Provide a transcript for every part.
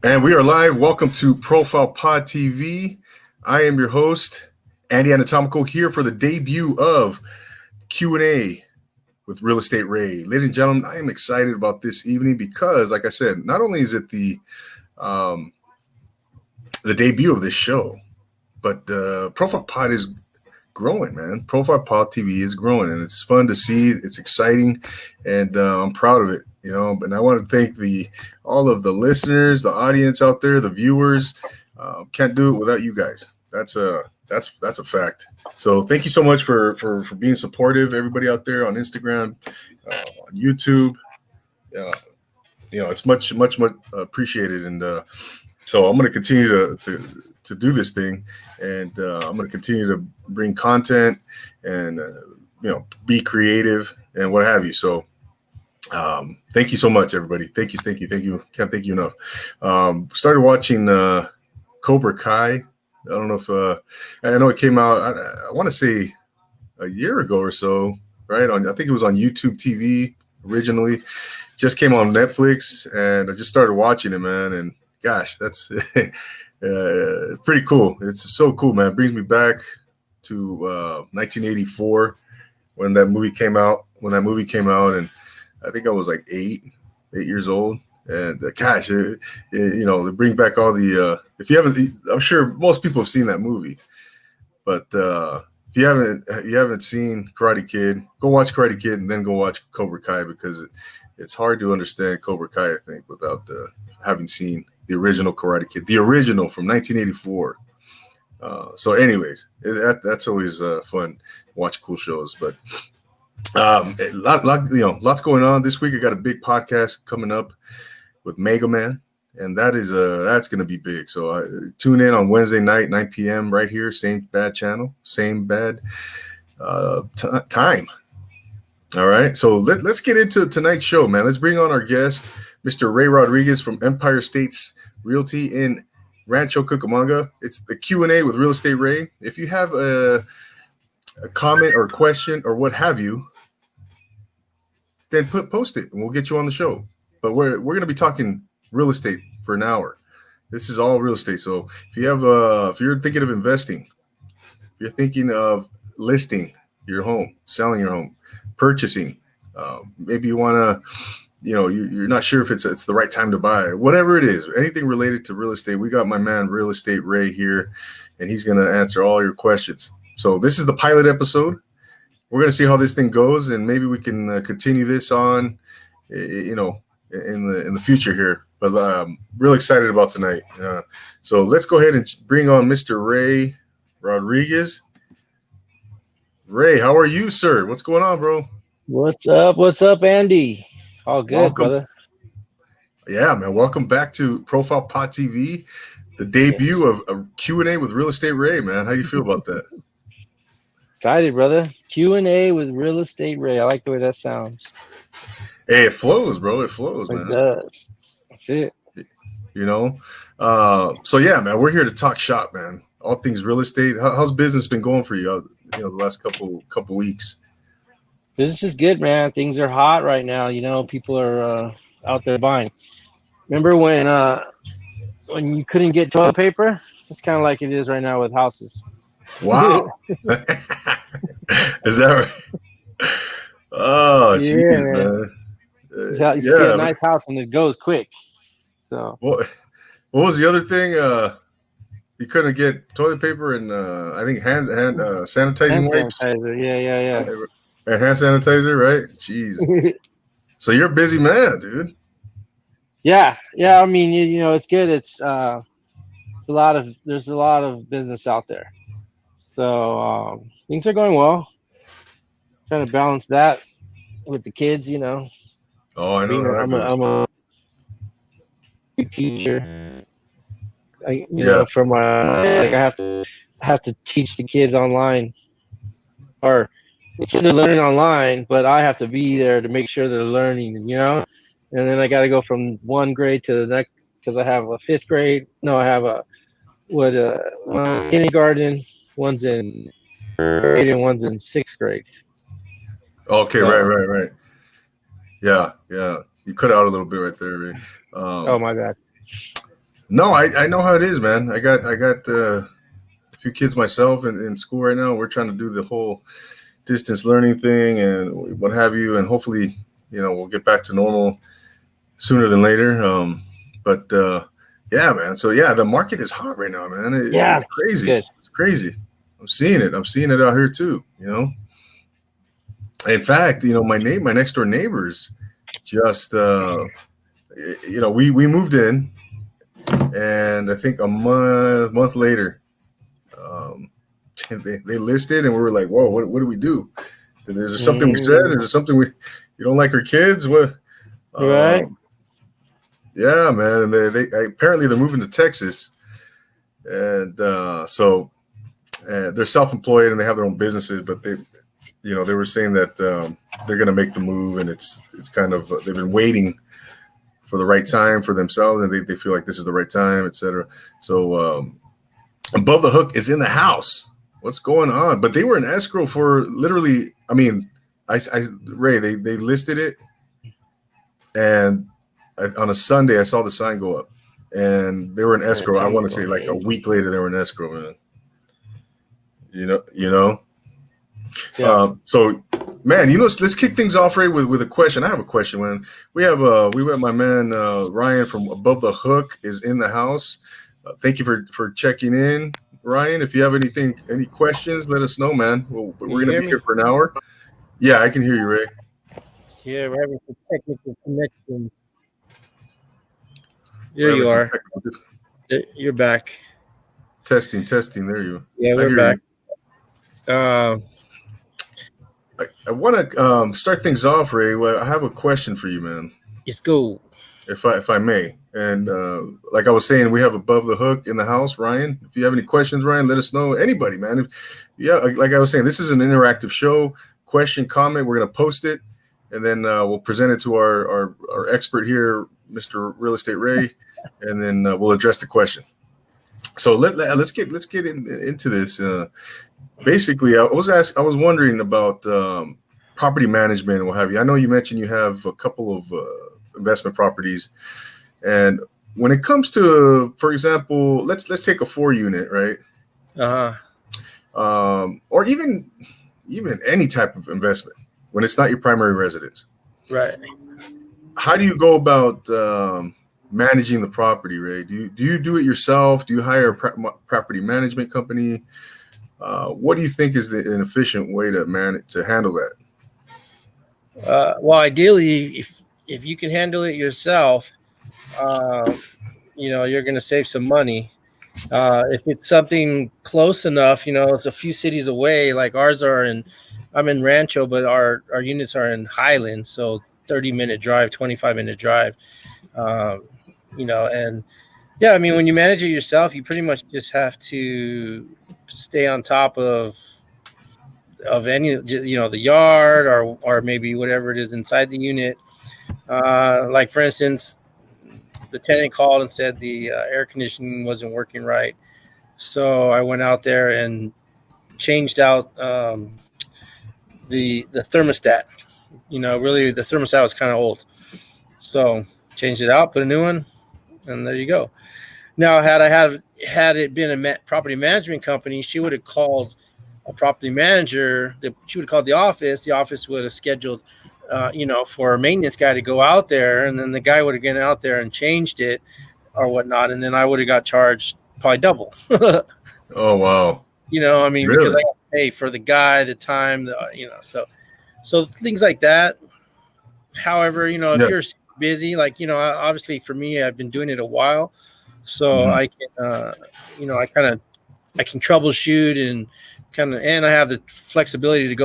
And we are live. Welcome to Profile Pod TV. I am your host, Andy Anatomical, here for the debut of Q&A with Real Estate Ray. Ladies and gentlemen, I am excited about this evening because, like I said, not only is it the debut of this show, but Profile Pod is growing, man. Profile Pod TV is growing, and it's fun to see. It's exciting, and I'm proud of it. And I want to thank all of the listeners, the audience out there, the viewers. Can't do it without you guys. That's a fact. So thank you so much for being supportive, everybody out there on Instagram, on YouTube. It's much appreciated, and so I'm going to continue to do this thing, and I'm going to continue to bring content and be creative and what have you. So thank you so much, everybody. Thank you. Can't thank you enough. Started watching Cobra Kai. I don't know if I know it came out. I want to say a year ago or so, right? I think it was on YouTube TV originally. Just came on Netflix, and I just started watching it, man. And gosh, that's pretty cool. It's so cool, man. It brings me back to 1984 when that movie came out. And I think I was like 8 years old. And gosh, they bring back all the. If you haven't, I'm sure most people have seen that movie, but if you haven't seen Karate Kid, go watch Karate Kid and then go watch Cobra Kai, because it's hard to understand Cobra Kai, I think, without having seen the original Karate Kid, the original from 1984. So, anyways, that's always fun. Watch cool shows, but. Lots going on this week. I got a big podcast coming up with Mega Man, and that's going to be big. So tune in on Wednesday night, 9 p.m. right here, same bad channel, same bad time. All right, so let's get into tonight's show, man. Let's bring on our guest, Mr. Ray Rodriguez from Empire States Realty in Rancho Cucamonga. It's the Q&A with Real Estate Ray. If you have a comment or question or what have you, then post it and we'll get you on the show. But we're going to be talking real estate for an hour. This is all real estate. So if you're thinking of investing, if you're thinking of listing your home, selling your home, purchasing, maybe you want to, you're not sure if it's the right time to buy, whatever it is, anything related to real estate, we got my man Real Estate Ray here, and he's going to answer all your questions. So this is the pilot episode. We're going to see how this thing goes, and maybe we can continue this on, in the future here. But I'm real excited about tonight. So let's go ahead and bring on Mr. Ray Rodriguez. Ray, how are you, sir? What's going on, bro? What's up, Andy? All good, welcome. Brother. Yeah, man. Welcome back to Profile Pod TV, the debut of a Q&A with Real Estate Ray, man. How do you feel about that? Excited, brother. Q&A with Real Estate Ray. I like the way that sounds. Hey, it flows, bro. It flows, man. It does. That's it. So yeah, man, we're here to talk shop, man. All things real estate. How's business been going for you? The last couple weeks. Business is good, man. Things are hot right now. People are out there buying. Remember when you couldn't get toilet paper? It's kind of like it is right now with houses. Wow. Is that right? Oh, yeah, geez, man. You see a nice house and it goes quick. So what was the other thing? You couldn't get toilet paper and I think hand sanitizing wipes. Sanitizer. Yeah. And hand sanitizer, right? Jeez. So you're a busy man, dude. Yeah. I mean, it's good. There's a lot of business out there. So things are going well. Trying to balance that with the kids, Oh, I know. I'm a teacher. I have to teach the kids online, or the kids are learning online, but I have to be there to make sure they're learning, And then I got to go from one grade to the next, because I have a fifth grade. No, I have one kindergarten, one's in third grade, and one's in sixth grade. Okay, so, right. Yeah, yeah. You cut out a little bit right there, Ray. Oh, my bad. No, I know how it is, man. I got a few kids myself in school right now. We're trying to do the whole distance learning thing and what have you, and hopefully, we'll get back to normal sooner than later. But yeah, man. So yeah, the market is hot right now, man. Yeah, it's crazy. good. It's crazy. I'm seeing it. I'm seeing it out here too. In fact, my next door neighbors just we moved in, and I think a month later, they listed, and we were like, whoa, what do we do? Is there something we said? Is there something you don't like our kids? What? Right. Yeah, man. And they apparently they're moving to Texas, and so they're self-employed and they have their own businesses, but they were saying that they're going to make the move, and it's kind of they've been waiting for the right time for themselves, and they feel like this is the right time, etc. So Above the Hook is in the house. What's going on? But they were in escrow for literally. I mean, Ray, they listed it, and on a Sunday I saw the sign go up, and they were in escrow. I want to say like a week later they were in escrow, man. Yeah. So, man, let's kick things off, Ray, with a question. I have a question, man. We have my man Ryan from Above the Hook is in the house. Thank you for checking in, Ryan. If you have any questions, let us know, man. We're gonna be here for an hour. Yeah, I can hear you, Ray. Yeah, we're having some technical connection. There you are. You're back. Testing. There you. Yeah, we're back. I want to start things off, Ray. Well, I have a question for you, man. Let's go. If I may. And like I was saying, we have Above the Hook in the house, Ryan. If you have any questions, Ryan, let us know. Anybody, man. Like I was saying, this is an interactive show. Question, comment, we're going to post it, and then we'll present it to our expert here, Mr. Real Estate Ray, and then we'll address the question. So let's get into this. Basically, I was wondering about property management and what have you. I know you mentioned you have a couple of investment properties, and when it comes to, for example, let's take a 4-unit, right? Or even any type of investment when it's not your primary residence, right? How do you go about managing the property, Ray? Do you do it yourself? Do you hire a property management company? What do you think is an efficient way to handle that? Well, ideally, if you can handle it yourself, you're going to save some money. If it's something close enough, it's a few cities away, like ours are I'm in Rancho, but our units are in Highland, so 30-minute drive, 25-minute drive. And yeah, I mean, when you manage it yourself, you pretty much just have to stay on top of any, the yard or maybe whatever it is inside the unit. Like for instance, the tenant called and said the air conditioning wasn't working right. So I went out there and changed out the thermostat. Really the thermostat was kind of old. So changed it out, put a new one, and there you go. Now, had it been a property management company, she would have called a property manager. She would have called the office. The office would have scheduled, for a maintenance guy to go out there, and then the guy would have gone out there and changed it or whatnot, and then I would have got charged probably double. Oh, wow. Really? Because I got to pay for the guy, the time, so things like that. However, if you're busy, like, obviously for me, I've been doing it a while. So I can, I can troubleshoot and I have the flexibility to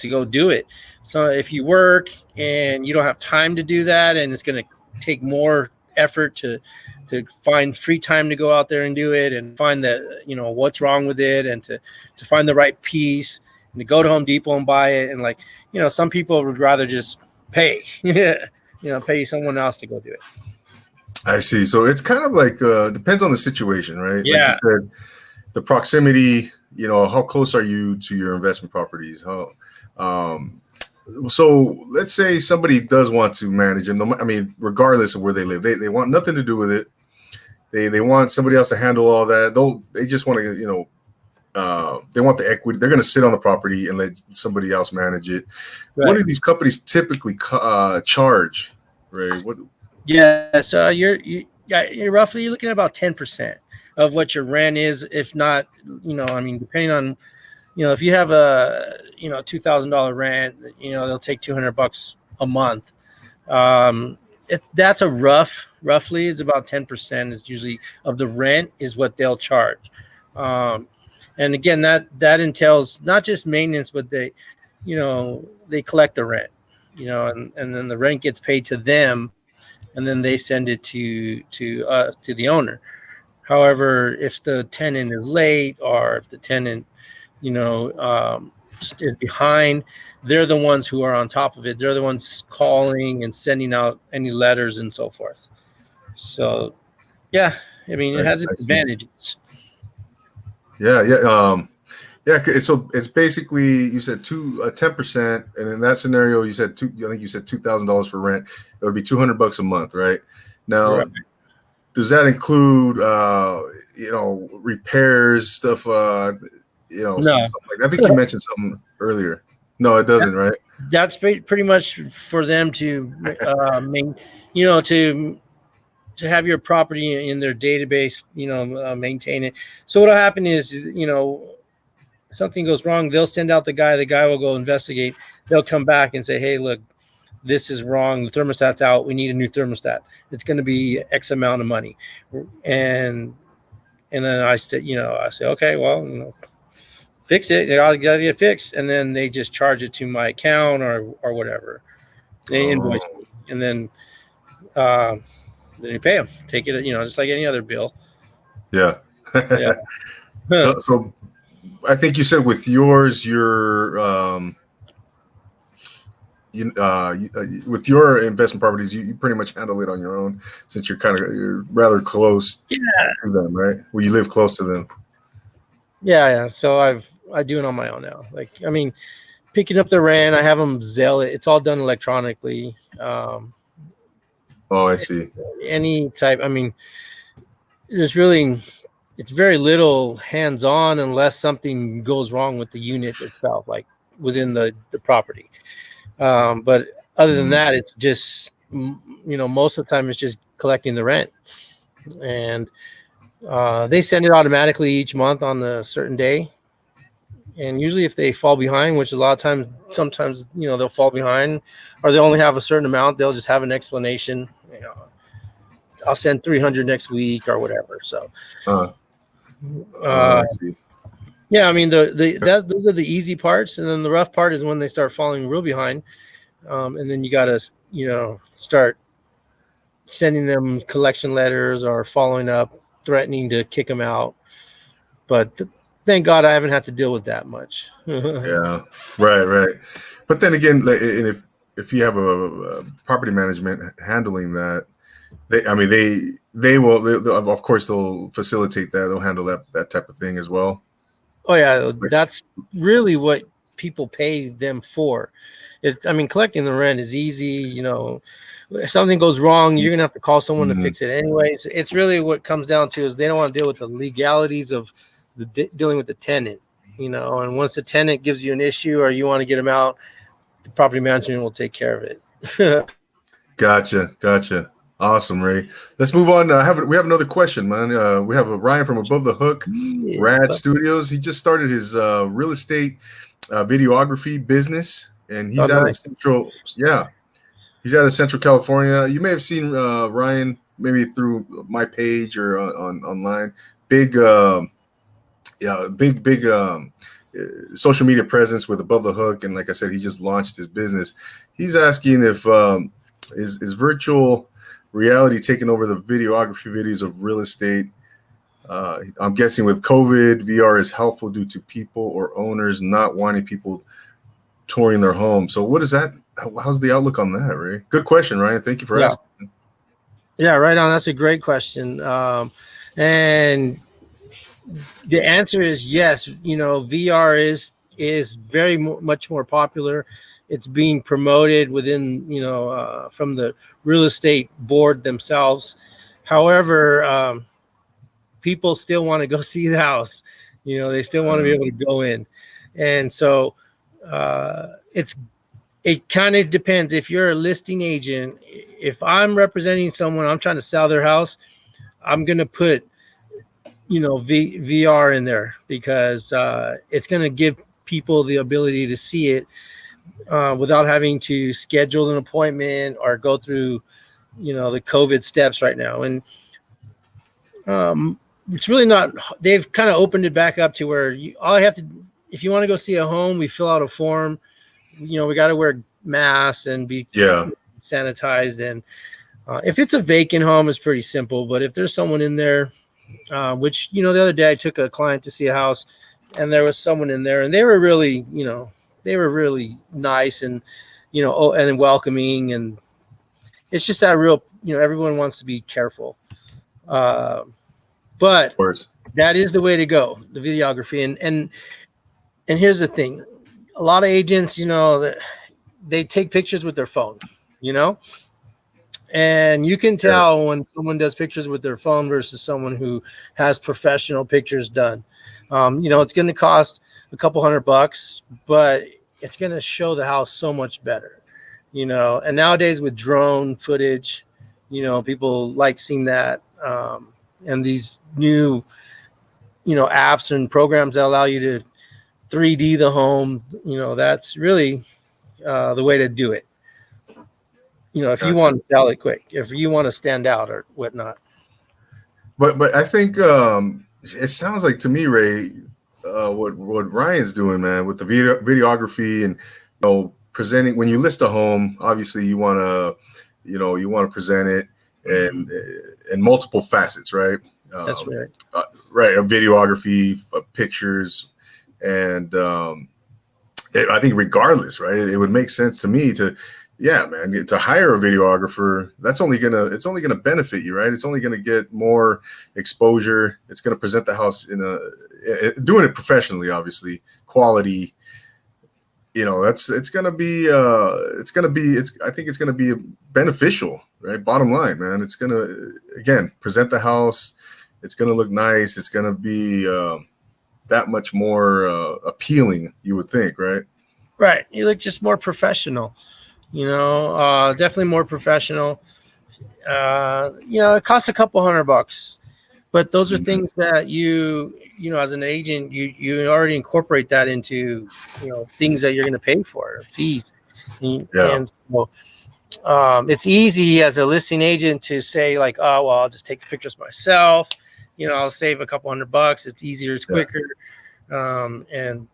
go do it. So if you work and you don't have time to do that, and it's going to take more effort to find free time to go out there and do it, and find that, what's wrong with it, and to find the right piece, and to go to Home Depot and buy it. And some people would rather just pay, pay someone else to go do it. I see. So it's kind of like depends on the situation, right? Yeah. Like you said, the proximity. How close are you to your investment properties? How So let's say somebody does want to manage them. I mean, regardless of where they live, they want nothing to do with it. They want somebody else to handle all that. They just want to, they want the equity. They're going to sit on the property and let somebody else manage it. Right. What do these companies typically charge, Ray? What? Yeah, so you're roughly looking at about 10% of what your rent is, if not, I mean, depending on, if you have a, $2,000 rent, they'll take $200 a month. That's a roughly is about 10% is usually of the rent is what they'll charge. And again, that entails not just maintenance, but they collect the rent, and then the rent gets paid to them, and then they send it to the owner. However, if the tenant is late or if the tenant, is behind, they're the ones who are on top of it. They're the ones calling and sending out any letters and so forth. So, yeah, I mean, it has its advantages. Yeah. So it's basically, you said 10%, and in that scenario, you said I think you said $2,000 for rent. It would be $200 a month, right? Now, right. Does that include repairs, stuff? No. Stuff like that? I think you mentioned something earlier. No, it doesn't, right? That's pretty much for them to, to have your property in their database, maintain it. So what'll happen is, if something goes wrong, they'll send out the guy will go investigate. They'll come back and say, hey, look, this is wrong. The thermostat's out. We need a new thermostat. It's going to be X amount of money. And then I said, okay, well, fix it. It got to get fixed. And then they just charge it to my account or whatever. They invoice me. And then you pay them. Take it, just like any other bill. Yeah. Yeah. So I think you said with yours, with your investment properties, you pretty much handle it on your own, since you're rather close to them, right? Well, you live close to them. Yeah. So I do it on my own now. Like, I mean, picking up the rent, I have them Zelle it. It's all done electronically. Oh, I see. Any type. I mean, it's very little hands-on unless something goes wrong with the unit itself, like within the property. But other than that, it's just, most of the time it's just collecting the rent. And they send it automatically each month on a certain day. And usually if they fall behind, which a lot of times, sometimes, they'll fall behind, or they only have a certain amount, they'll just have an explanation. I'll send 300 next week or whatever. So, yeah, I mean, those are the easy parts, and then the rough part is when they start falling real behind, and then you got to, start sending them collection letters or following up, threatening to kick them out. But thank God I haven't had to deal with that much. Yeah, right. But then again, if you have a property management handling that, they will, of course, they'll facilitate that. They'll handle that type of thing as well. Oh yeah, that's really what people pay them for. Collecting the rent is easy. If something goes wrong, you're gonna have to call someone to fix it anyways. It's really what comes down to is they don't want to deal with the legalities of dealing with the tenant. And once the tenant gives you an issue or you want to get them out, the property management will take care of it. Gotcha. Awesome, Ray. Let's move on. We have another question, man. We have Ryan from Above the Hook, Rad Studios. He just started his real estate videography business, and he's out of Central. Yeah, he's out of Central California. You may have seen Ryan maybe through my page or online. Big social media presence with Above the Hook, and like I said, he just launched his business. He's asking if is virtual reality taking over the videography videos of real estate. I'm guessing with COVID, VR is helpful due to people or owners not wanting people touring their home. So what is that? How's the outlook on that, Ray? Good question, Ryan. Thank you for asking. Yeah, right on. That's a great question. And the answer is yes. VR is very much more popular. it's being promoted within, from the real estate board themselves. However, people still want to go see the house. They still want to be able to go in. And so it kind of depends. If you're a listing agent, if I'm representing someone, I'm trying to sell their house, I'm going to put, VR in there, because it's going to give people the ability to see it without having to schedule an appointment or go through, the COVID steps right now. And it's really not, they've kind of opened it back up to where all I have to, if you want to go see a home, we fill out a form, we got to wear masks and be sanitized. And if it's a vacant home, it's pretty simple. But if there's someone in there, which, the other day I took a client to see a house, and there was someone in there, and they were really, nice and, and welcoming. And it's just that real, everyone wants to be careful. But that is the way to go, the videography. And here's the thing. A lot of agents, they take pictures with their phone, and you can tell when someone does pictures with their phone versus someone who has professional pictures done. It's going to cost a couple $100, but it's going to show the house so much better, and nowadays with drone footage, people like seeing that. And these new, apps and programs that allow you to 3D the home, that's really the way to do it. If you want to sell it quick, if you want to stand out or whatnot. But I think it sounds like to me, Ray, what Ryan's doing, man, with the videography and presenting. When you list a home, obviously you want to present it and multiple facets, right? That's right. Right, a videography, pictures, and I think regardless, right, it would make sense to me to hire a videographer. It's only gonna benefit you, right? It's only gonna get more exposure. It's gonna present the house doing it professionally, obviously, quality. I think it's gonna be beneficial, right? Bottom line, man, it's gonna, again, present the house. It's gonna look nice. It's gonna be that much more appealing, you would think, right? Right. You look just more professional, definitely more professional. It costs a couple $100, but those are things that you as an agent, you already incorporate that into, things that you're going to pay for, fees. And so, it's easy as a listing agent to say like, oh, well, I'll just take the pictures myself. I'll save a couple $100. It's easier. It's quicker. And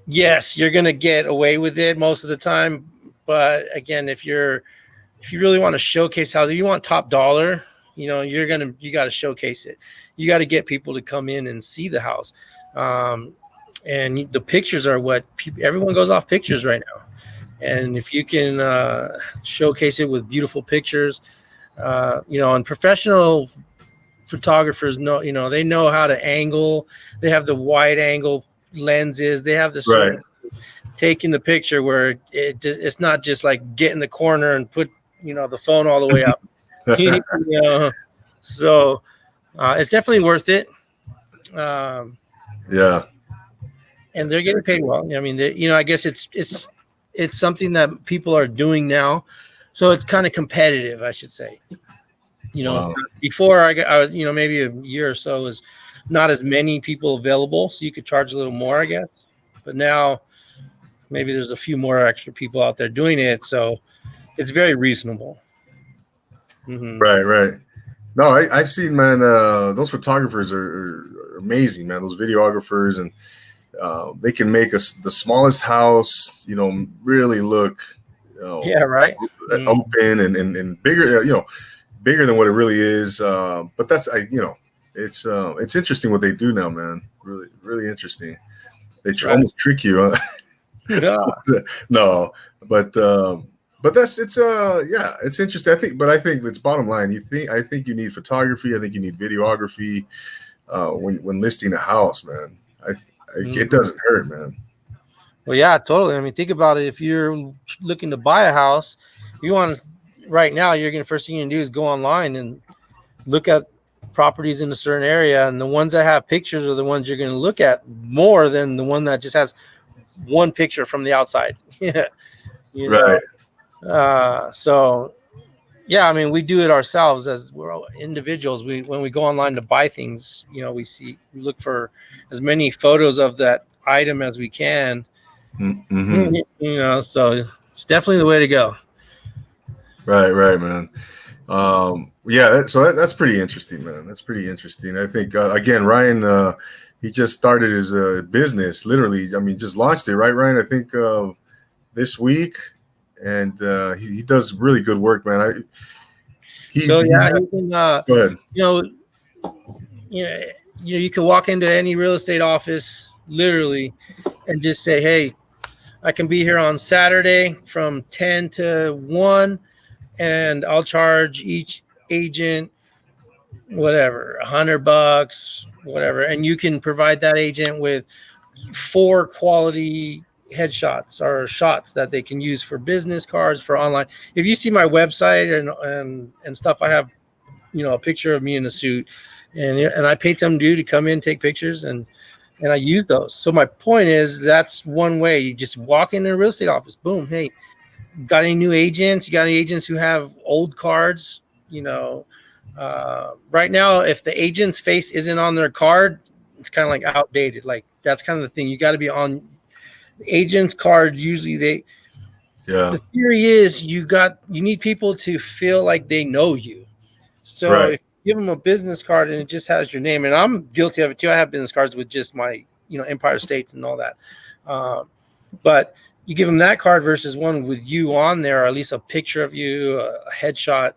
yes, you're going to get away with it most of the time. But again, if you really want to showcase houses, you want top dollar, you got to showcase it. You got to get people to come in and see the house. And the pictures are what everyone goes off pictures right now. And if you can showcase it with beautiful pictures, and professional photographers know, they know how to angle. They have the wide angle lenses. They have the taking the picture where it's not just like get in the corner and put, the phone all the way up. So it's definitely worth it. And they're getting paid well. I mean, I guess it's something that people are doing now. So it's kind of competitive, I should say. Before I got, maybe a year or so was not as many people available, so you could charge a little more, I guess. But now maybe there's a few more extra people out there doing it, so it's very reasonable. Mm-hmm. Right. No, I've seen, man, those photographers are amazing, man. Those videographers, and they can make the smallest house, really look, open and bigger, bigger than what it really is. But that's, it's interesting what they do now, man. Really, really interesting. They almost trick you. No, but it's interesting. I think it's bottom line. I think you need photography. I think you need videography when listing a house, man. It doesn't hurt, man. Well, yeah, totally. I mean, think about it. If you're looking to buy a house, you want to, right now, you're going to, first thing you can do is go online and look at properties in a certain area. And the ones that have pictures are the ones you're going to look at more than the one that just has one picture from the outside. Yeah. You know, Right. so yeah, I mean, we do it ourselves as we're all individuals. When we go online to buy things, you know, we look for as many photos of that item as we can. Mm-hmm. You know, so it's definitely the way to go. Right, man. Yeah, that's pretty interesting, man. That's pretty interesting. I think again, Ryan, he just started his business. Literally, I mean, just launched it, right, Ryan? I think this week, and he does really good work, man. So yeah, you can, go ahead. you know, you can walk into any real estate office literally and just say, hey, I can be here on Saturday from 10 to 1, and I'll charge each agent whatever, $100, whatever, and you can provide that agent with 4 quality headshots or shots that they can use for business cards, for online. If you see my website and stuff, I have, you know, a picture of me in a suit, and I paid some dude to come in, take pictures, and I use those. So my point is, that's one way. You just walk into a real estate office, boom, hey, got any new agents? You got any agents who have old cards? You know, right now, if the agent's face isn't on their card, it's kind of like outdated. Like, that's kind of the thing. You got to be on the agent's card. Usually the theory is you need people to feel like they know you. So right. if you give them a business card and it just has your name, and I'm guilty of it too. I have business cards with just my, you know, Empire States and all that. But you give them that card versus one with you on there, or at least a picture of you, a headshot.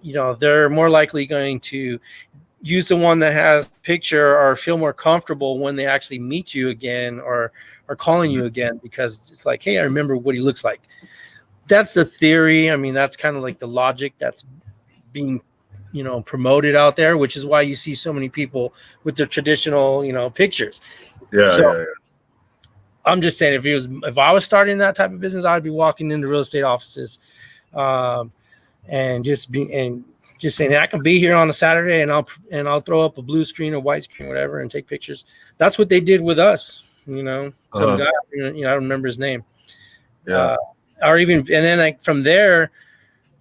You know, they're more likely going to use the one that has picture or feel more comfortable when they actually meet you again or are calling you again, because it's like, hey, I remember what he looks like. That's the theory. I mean, that's kind of like the logic that's being, you know, promoted out there, which is why you see so many people with their traditional, you know, pictures. Yeah. I'm just saying, if I was starting that type of business, I'd be walking into real estate offices, and just saying, hey, I can be here on a Saturday and I'll throw up a blue screen or white screen, whatever, and take pictures. That's what they did with us, you know. Some guy, you know, I don't remember his name. Yeah. Or even, and then like from there,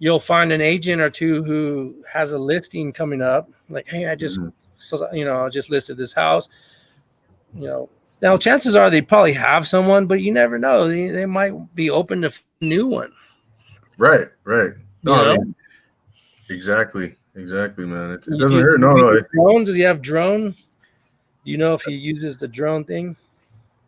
you'll find an agent or two who has a listing coming up. Like, hey, I just, you know, I just listed this house. You know, now chances are they probably have someone, but you never know. They might be open to a new one. Right. No, I mean, exactly, man. It doesn't hurt. No. Drones? Does he have drone? Do you know if he uses the drone thing?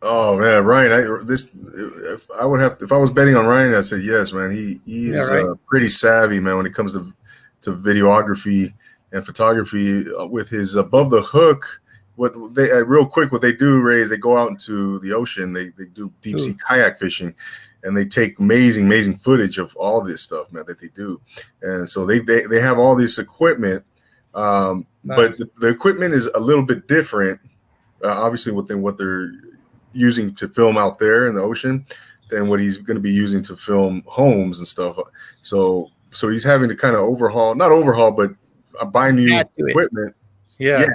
Oh man, Ryan, if I was betting on Ryan, I'd say yes, man. He's pretty savvy, man, when it comes to videography and photography. With his above the hook, what they do, Ray, is they go out into the ocean. They do deep sea kayak fishing, and they take amazing footage of all this stuff, man, that they do. And so they have all this equipment, nice. But the equipment is a little bit different, obviously, within what they're using to film out there in the ocean than what he's going to be using to film homes and stuff. So he's having to kind of but buy new equipment. Yeah.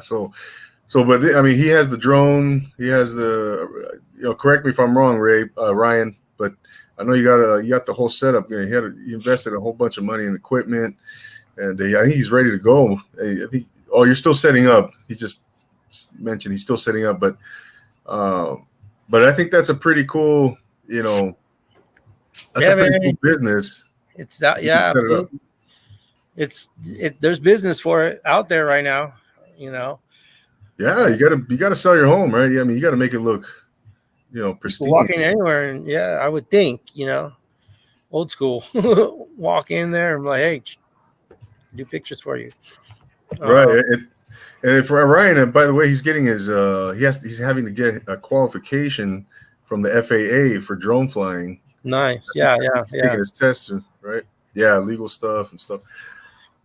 So, but I mean, he has the drone. He has the, you know, correct me if I'm wrong, Ryan, but I know you got the whole setup. You know, he invested a whole bunch of money in equipment, and I think he's ready to go. I think. Oh, you're still setting up. He just mentioned he's still setting up, but I think that's a pretty cool, you know, that's a pretty cool business. It's that, yeah. There's business for it out there right now, you know. Yeah, you gotta sell your home, right? Yeah, I mean, you got to make it look, you know, pristine. Walking anywhere, and yeah, I would think, you know, old school. Walk in there and like, hey, do pictures for you. Right. And for Ryan, and by the way, he's getting his he's having to get a qualification from the FAA for drone flying. Nice. Yeah. Taking his tests, right? Yeah, legal stuff and stuff.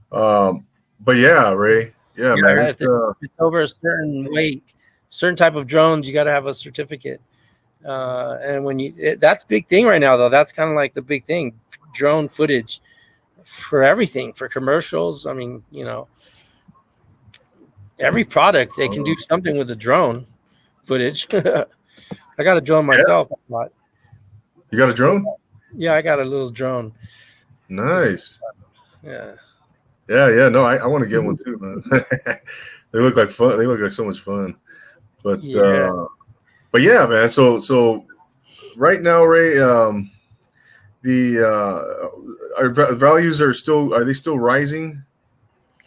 But yeah, Ray. Yeah, man. If it's over a certain weight, certain type of drones, you got to have a certificate. And that's a big thing right now, though. That's kind of like the big thing, drone footage for everything, for commercials. I mean, every product they can do something with the drone footage. I got a drone myself. Yeah. You got a drone? Yeah, I got a little drone. Nice. Yeah. Yeah. No, I want to get one too, man. They look like fun. They look like so much fun. But yeah, man. So right now, Ray, our values are they still rising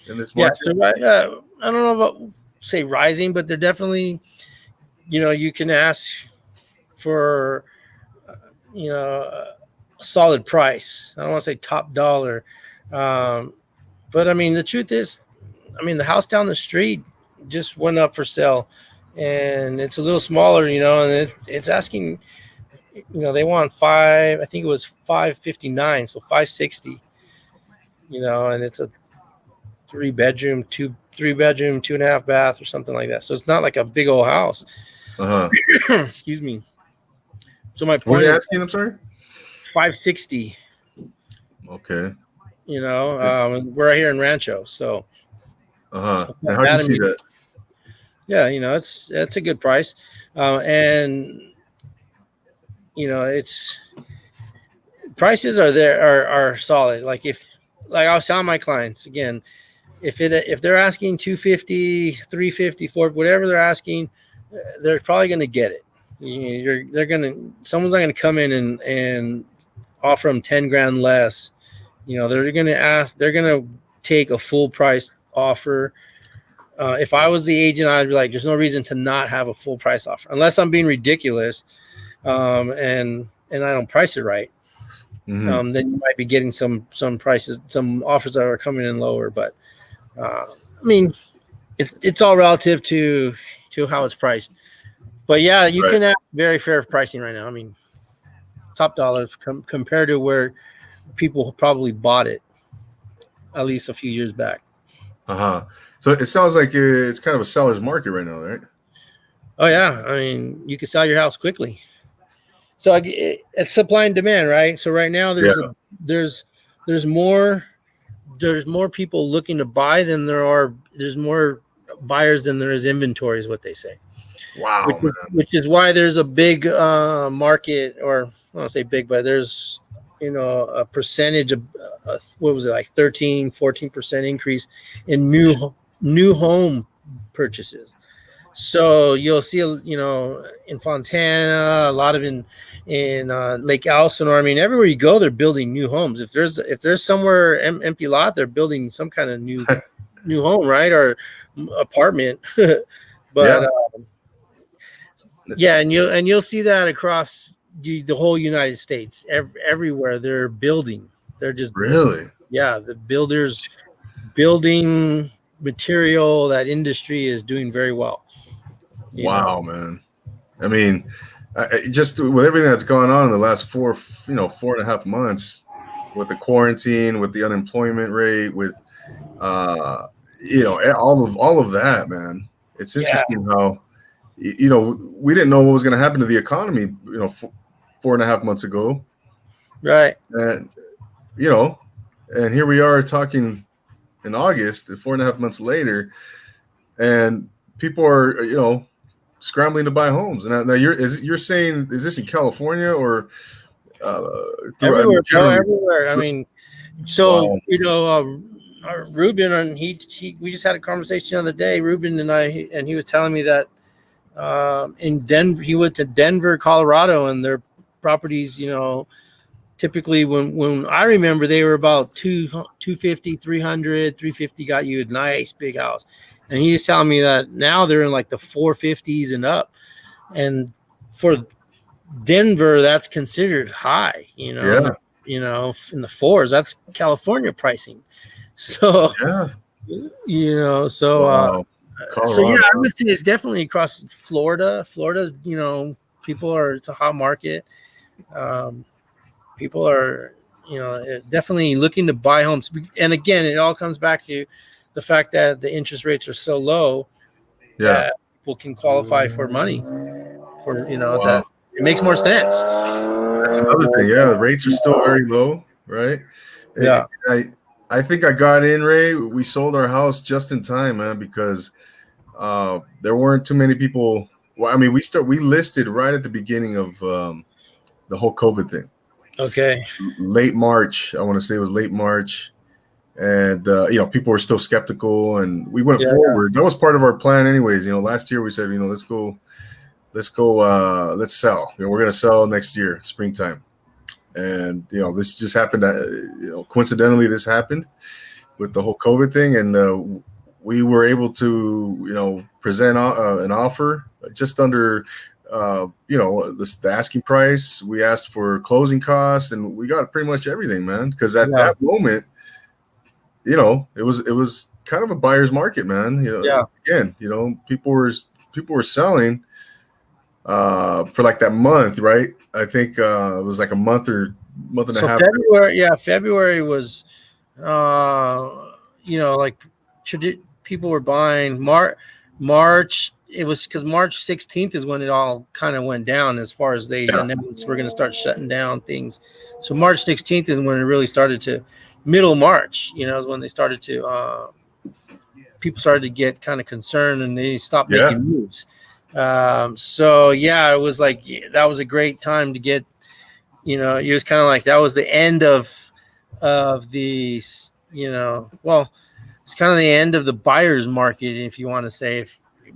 in this market? Yeah. So I don't know about say rising, but they're definitely, you can ask for, a solid price. I don't want to say top dollar. But I mean, the truth is, the house down the street just went up for sale, and it's a little smaller, and it's asking, they want I think it was 559, so 560, and it's a three bedroom, 2.5 bath or something like that. So it's not like a big old house. Excuse me. So my point. What are you asking? I'm sorry. 560. Okay. We're right here in Rancho, so. And how do you see that? Yeah, it's a good price, and it's prices are solid. Like I was telling my clients again, if they're asking 250, 350, 4, whatever they're asking, they're probably going to get it. Someone's not going to come in and offer them 10 grand less. They're going to take a full price offer. If I was the agent, I'd be like, there's no reason to not have a full price offer unless I'm being ridiculous, and I don't price it right. Mm-hmm. Then you might be getting some prices, some offers that are coming in lower. But it's all relative to how it's priced. But yeah, you can have very fair pricing right now. Top dollar compared to where people probably bought it at least a few years back. So it sounds like it's kind of a seller's market right now, right? Oh yeah, you can sell your house quickly. So it's supply and demand, right? So right now there's more people looking to buy than there's more buyers than there is inventory, is what they say. Wow, which is why there's a big market, or I don't say big, but there's a percentage of what was it, like 13-14% increase in new home purchases. So you'll see, in Fontana, a lot of in Lake Elsinore. Everywhere you go, they're building new homes. If there's somewhere empty lot, they're building some kind of new home, right, or apartment. But and you'll see that across the whole United States. Everywhere they're building, they're just really the builders building material. That industry is doing very well. Wow, man. Just with everything that's gone on in the last 4.5 months, with the quarantine, with the unemployment rate, with all of that, man. It's interesting how we didn't know what was going to happen to the economy 4.5 months ago, right? And and here we are talking in August, 4.5 months later, and people are scrambling to buy homes. And now you're saying, is this in California or everywhere? Everywhere. Ruben, and we just had a conversation the other day, Ruben and I, and he was telling me that in Denver, he went to Denver, Colorado, and their properties, typically when I remember, they were about 250, 300, 350 got you a nice big house. And he's telling me that now they're in like the 450s and up. And for Denver, that's considered high, in the fours. That's California pricing. So, wow. So yeah, I would say it's definitely across Florida. Florida's, it's a hot market. People are, definitely looking to buy homes. And again, it all comes back to the fact that the interest rates are so low that people can qualify for money for, that it makes more sense. That's another thing. Yeah, the rates are still very low, right? Yeah. I think I got in, Ray. We sold our house just in time, man, because there weren't too many people. Well, I mean, we listed right at the beginning of the whole COVID thing. Okay. Late March, I want to say it was late March, and people were still skeptical, and we went forward. That was part of our plan, anyways. Last year we said, let's sell. We're gonna sell next year, springtime, and this just happened. Coincidentally, this happened with the whole COVID thing, and we were able to present an offer just under the asking price. We asked for closing costs, and we got pretty much everything, man, because at that moment it was kind of a buyer's market, man. Again, people were selling for like that month, right? I think it was like a month and a half. February was people were buying. March, it was because March 16th is when it all kind of went down, as far as they announced we're going to start shutting down things. So March 16th is when it really started to, middle March, is when they started to, people started to get kind of concerned, and they stopped making moves. It was like, that was a great time to get, it was kind of like, that was the end of the, it's kind of the end of the buyer's market, if you want to say,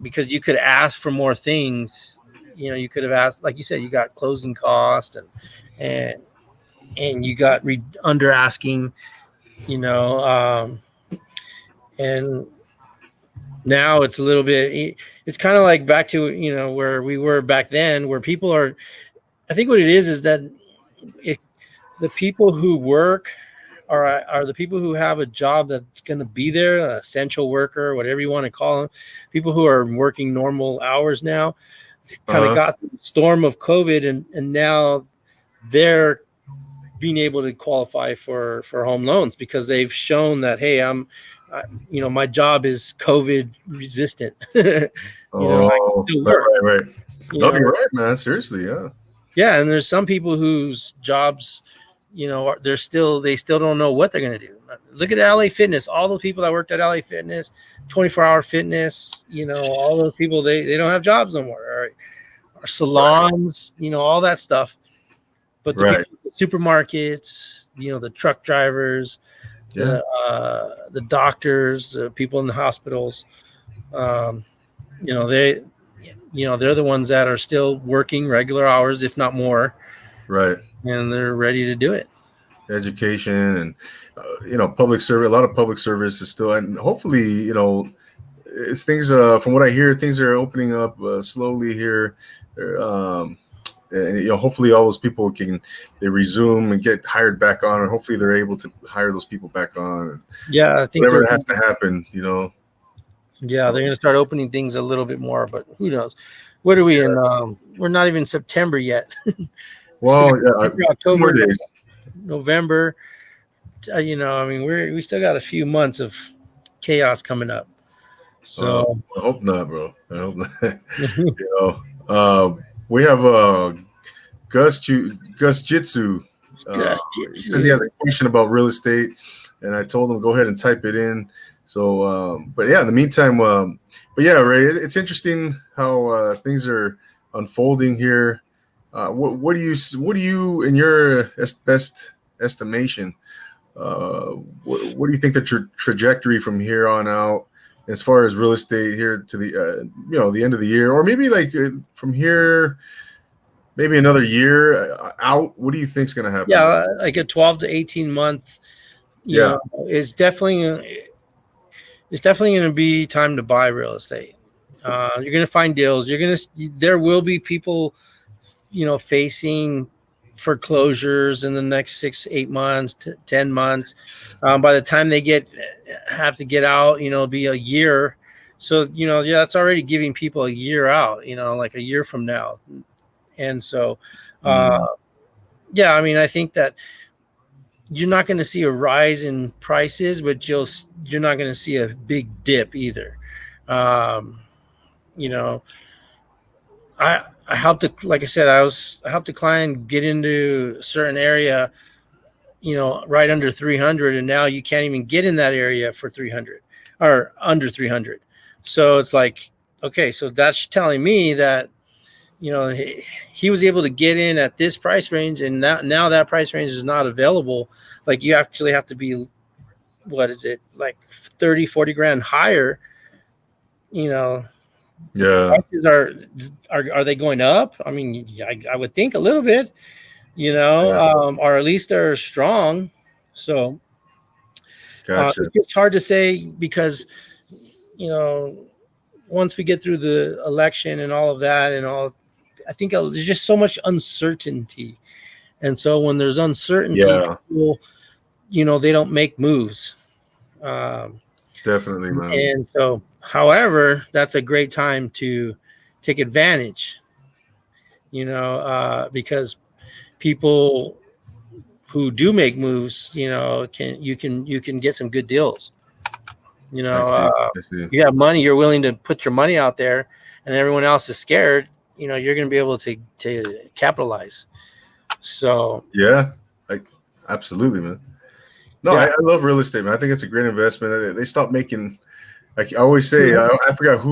because you could ask for more things. You could have asked, like you said, you got closing costs and you got under asking, and now it's a little bit, it's kind of like back to, where we were back then, where people are, I think what it is that the people who work are the people who have a job that's going to be there, an essential worker, whatever you want to call them, people who are working normal hours now, kind of got the storm of COVID, and now they're being able to qualify for home loans because they've shown that, hey, my job is COVID resistant. Right. No, you're right, man. Seriously, yeah. Yeah, and there's some people whose jobs, they still don't know what they're going to do. Look at LA Fitness. All those people that worked at LA Fitness, 24-hour fitness, all those people, they don't have jobs no more. Or salons, all that stuff. But the supermarkets, the truck drivers, the doctors, the people in the hospitals, they're the ones that are still working regular hours, if not more. Right. And they're ready to do it. Education and, public service, a lot of public service is still, and hopefully, it's things, from what I hear, things are opening up slowly here. And hopefully all those people they resume and get hired back on, and hopefully they're able to hire those people back on. Yeah, I think whatever has to happen, Yeah, they're gonna start opening things a little bit more, but who knows? What are we in? We're not even September yet. Well, October, days. November. We still got a few months of chaos coming up. So I hope not, bro. I hope not. We have Gus Jitsu. Said he has a question about real estate, and I told him go ahead and type it in. So, but yeah, in the meantime, Ray, it's interesting how things are unfolding here. What do you, in your best estimation, what do you think the trajectory from here on out, as far as real estate here to the the end of the year, or maybe like from here, maybe another year out? What do you think is going to happen? Yeah, like a 12 to 18 month. Is definitely going to be time to buy real estate. You're going to find deals. There will be people, facing foreclosures in the next 6-8 months, 10 months. By the time they have to get out, it'll be a year. So, that's already giving people a year out, like a year from now. And so, I think that you're not going to see a rise in prices, but you're not going to see a big dip either. I helped the, like I said, I helped the client get into a certain area, right under 300, and now you can't even get in that area for 300 or under 300. So it's like, okay, so that's telling me that he was able to get in at this price range, and now that price range is not available. Like, you actually have to be, what is it, like 30-40 grand higher. Yeah. Prices are they going up? I mean, I would think a little bit, or at least they're strong. So Gotcha. it's hard to say because, once we get through the election and all of that and all, I think there's just so much uncertainty. And so when there's uncertainty, Yeah. people, they don't make moves. Definitely, man. And so, however, that's a great time to take advantage, because people who do make moves, you can get some good deals. I see. You have money, you're willing to put your money out there, and everyone else is scared. You're going to be able to capitalize. So Yeah, absolutely, man. No, Yeah. I love real estate, man. I think it's a great investment. They stopped making, like I always say, I forgot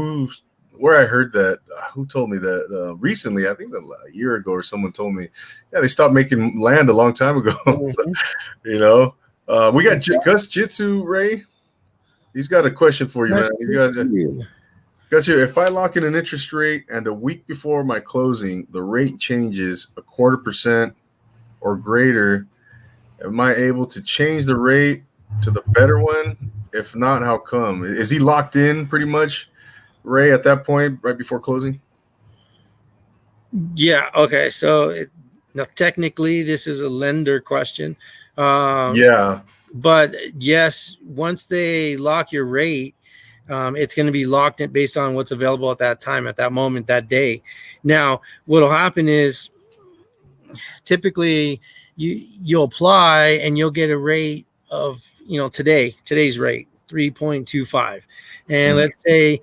where I heard that, who told me that recently. I think a year ago or someone told me, yeah, they stopped making land a long time ago. So, we got Gus Jitsu, Ray. He's got a question for you, man. Gus here, if I lock in an interest rate and a week before my closing, the rate changes 0.25% or greater, am I able to change the rate to the better one? If not, how come? Is he locked in pretty much, Ray, at that point, right before closing? Yeah. Okay. So now technically, this is a lender question. Yeah. But yes, once they lock your rate, it's going to be locked in based on what's available at that time, at that moment, that day. Now, what'll happen is typically you'll apply and you'll get a rate of, today's rate, 3.25. And let's say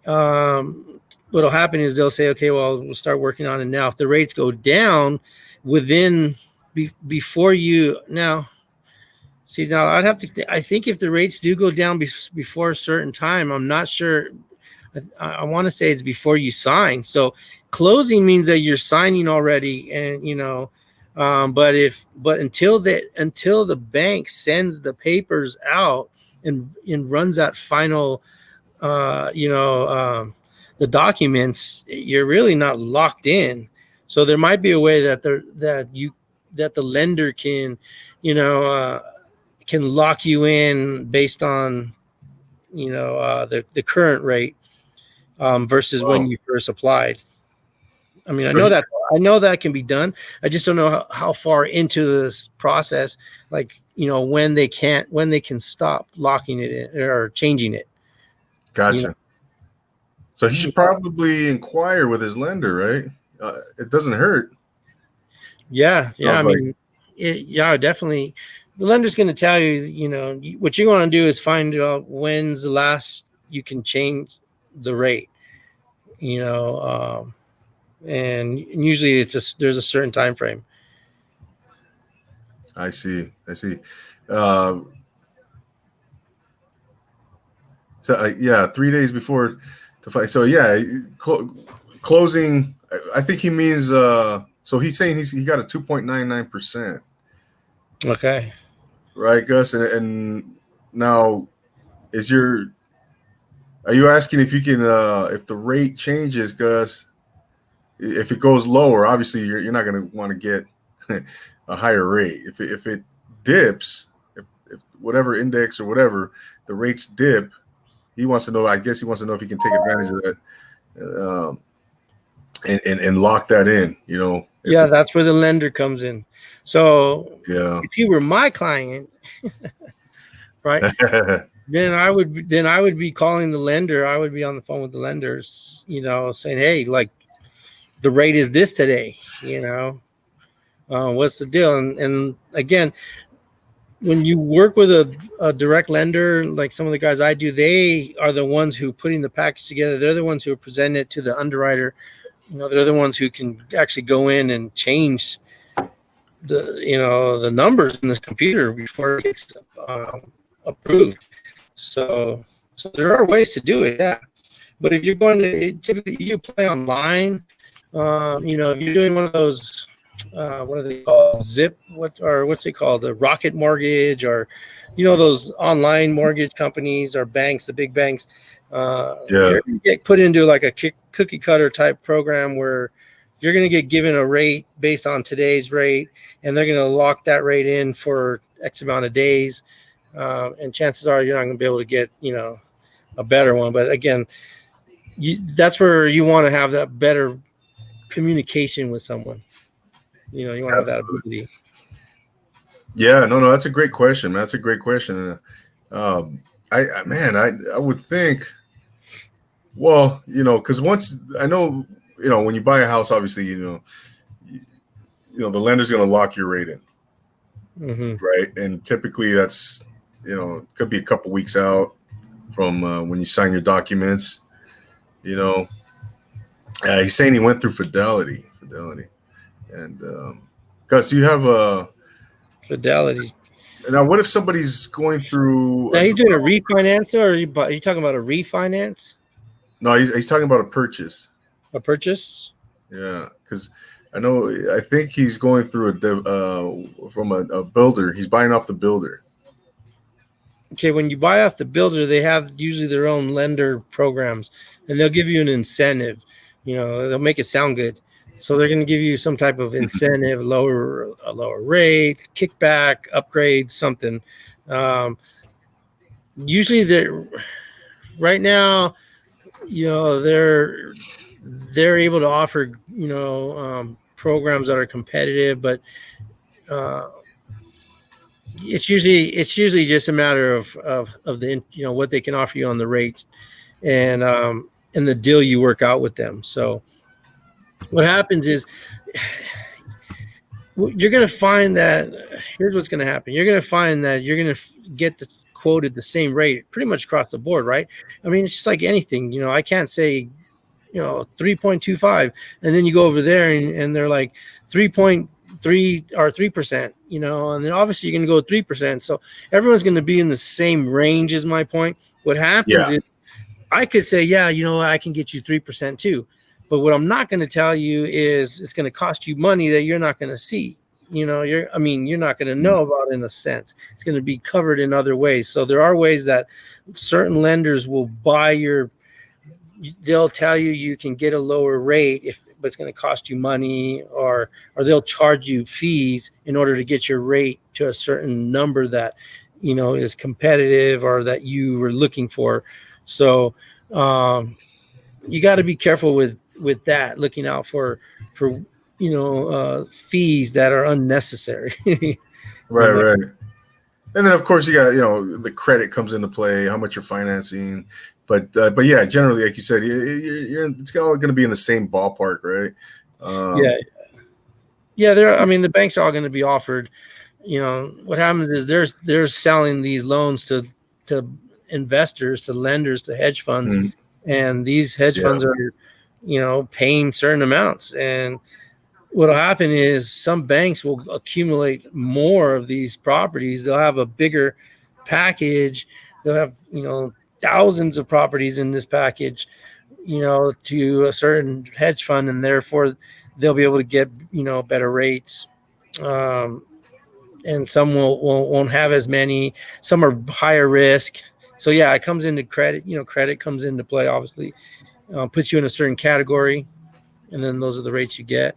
what'll happen is they'll say, okay, well, we'll start working on it now. If the rates go down before you now, see, now I'd have to, I think if the rates do go down before a certain time, I'm not sure. I want to say it's before you sign. So closing means that you're signing already. And, but until the bank sends the papers out and runs that final, the documents, you're really not locked in. So there might be a way that the lender can, can lock you in based on, the current rate versus when you first applied. I mean, I know that can be done. I just don't know how far into this process, like, when they can stop locking it in or changing it. Gotcha. So he should probably inquire with his lender, right? It doesn't hurt. Yeah. I mean, definitely. The lender's going to tell you, what you want to do is find out when's the last you can change the rate, and usually there's a certain time frame. I see. So 3 days before to fight. So closing. I think he means. So he's saying he got a 2.99%. Okay. Right, Gus, and now are you asking if you can if the rate changes, Gus? If it goes lower, obviously you're not going to want to get a higher rate. If it dips, if whatever index or whatever the rates dip, he wants to know. I guess he wants to know if he can take advantage of that and lock that in. That's where the lender comes in. So if you were my client, right, then I would be calling the lender. I would be on the phone with the lenders, saying, hey, like, the rate is this today, what's the deal? And again, when you work with a direct lender, like some of the guys I do, they are the ones who are putting the package together. They're the ones who are presenting it to the underwriter they're the ones who can actually go in and change the numbers in the computer before it gets approved. So there are ways to do it, yeah. But if you're going to typically you play online, if you're doing one of those, what are they called? Zip, what's it called? The Rocket Mortgage, or those online mortgage companies or banks, the big banks. You're going to get put into like a cookie cutter type program where you're going to get given a rate based on today's rate, and they're going to lock that rate in for X amount of days. And chances are you're not going to be able to get, a better one. But again, that's where you want to have that better communication with someone. You want to have that ability. Yeah, no, that's a great question, man. That's a great question. I would think, well, because once I know, when you buy a house, obviously, the lender's going to lock your rate in, right? And typically that's, it could be a couple weeks out from when you sign your documents. He's saying he went through Fidelity, and Gus, you have a Fidelity. Now, what if somebody's going through? Now he's doing a refinance, or are you talking about a refinance? No, he's talking about a purchase. A purchase? Yeah, because I think he's going through from a builder. He's buying off the builder. Okay, when you buy off the builder, they have usually their own lender programs, and they'll give you an incentive. They'll make it sound good. So they're going to give you some type of incentive, a lower rate, kickback, upgrade, something. Usually right now, they're able to offer, programs that are competitive, but it's usually just a matter of the, what they can offer you on the rates and the deal you work out with them. So what happens is you're going to find that here's what's going to happen. You're going to find that you're going to get quoted the same rate pretty much across the board, right? I mean, it's just like anything. I can't say, 3.25, and then you go over there and they're like 3.3 or 3%, and then obviously you're going to go 3%. So everyone's going to be in the same range is my point. What happens is I could say, I can get you 3% too. But what I'm not going to tell you is it's going to cost you money that you're not going to see. You're not going to know about in a sense. It's going to be covered in other ways. So there are ways that certain lenders will they'll tell you can get a lower rate but it's going to cost you money, or they'll charge you fees in order to get your rate to a certain number that, is competitive or that you were looking for. So you got to be careful with that, looking out for fees that are unnecessary. Right. And then of course you got the credit comes into play, how much you're financing, but yeah, generally like you said, it's all going to be in the same ballpark, right? The banks are all going to be offered. What happens is they're selling these loans to investors, to lenders, to hedge funds, and these hedge funds are paying certain amounts. And what'll happen is some banks will accumulate more of these properties. They'll have a bigger package. They'll have, thousands of properties in this package, to a certain hedge fund, and therefore they'll be able to get, better rates. And some won't have as many. Some are higher risk. So yeah, it comes into credit. Credit comes into play, obviously. Puts you in a certain category, and then those are the rates you get.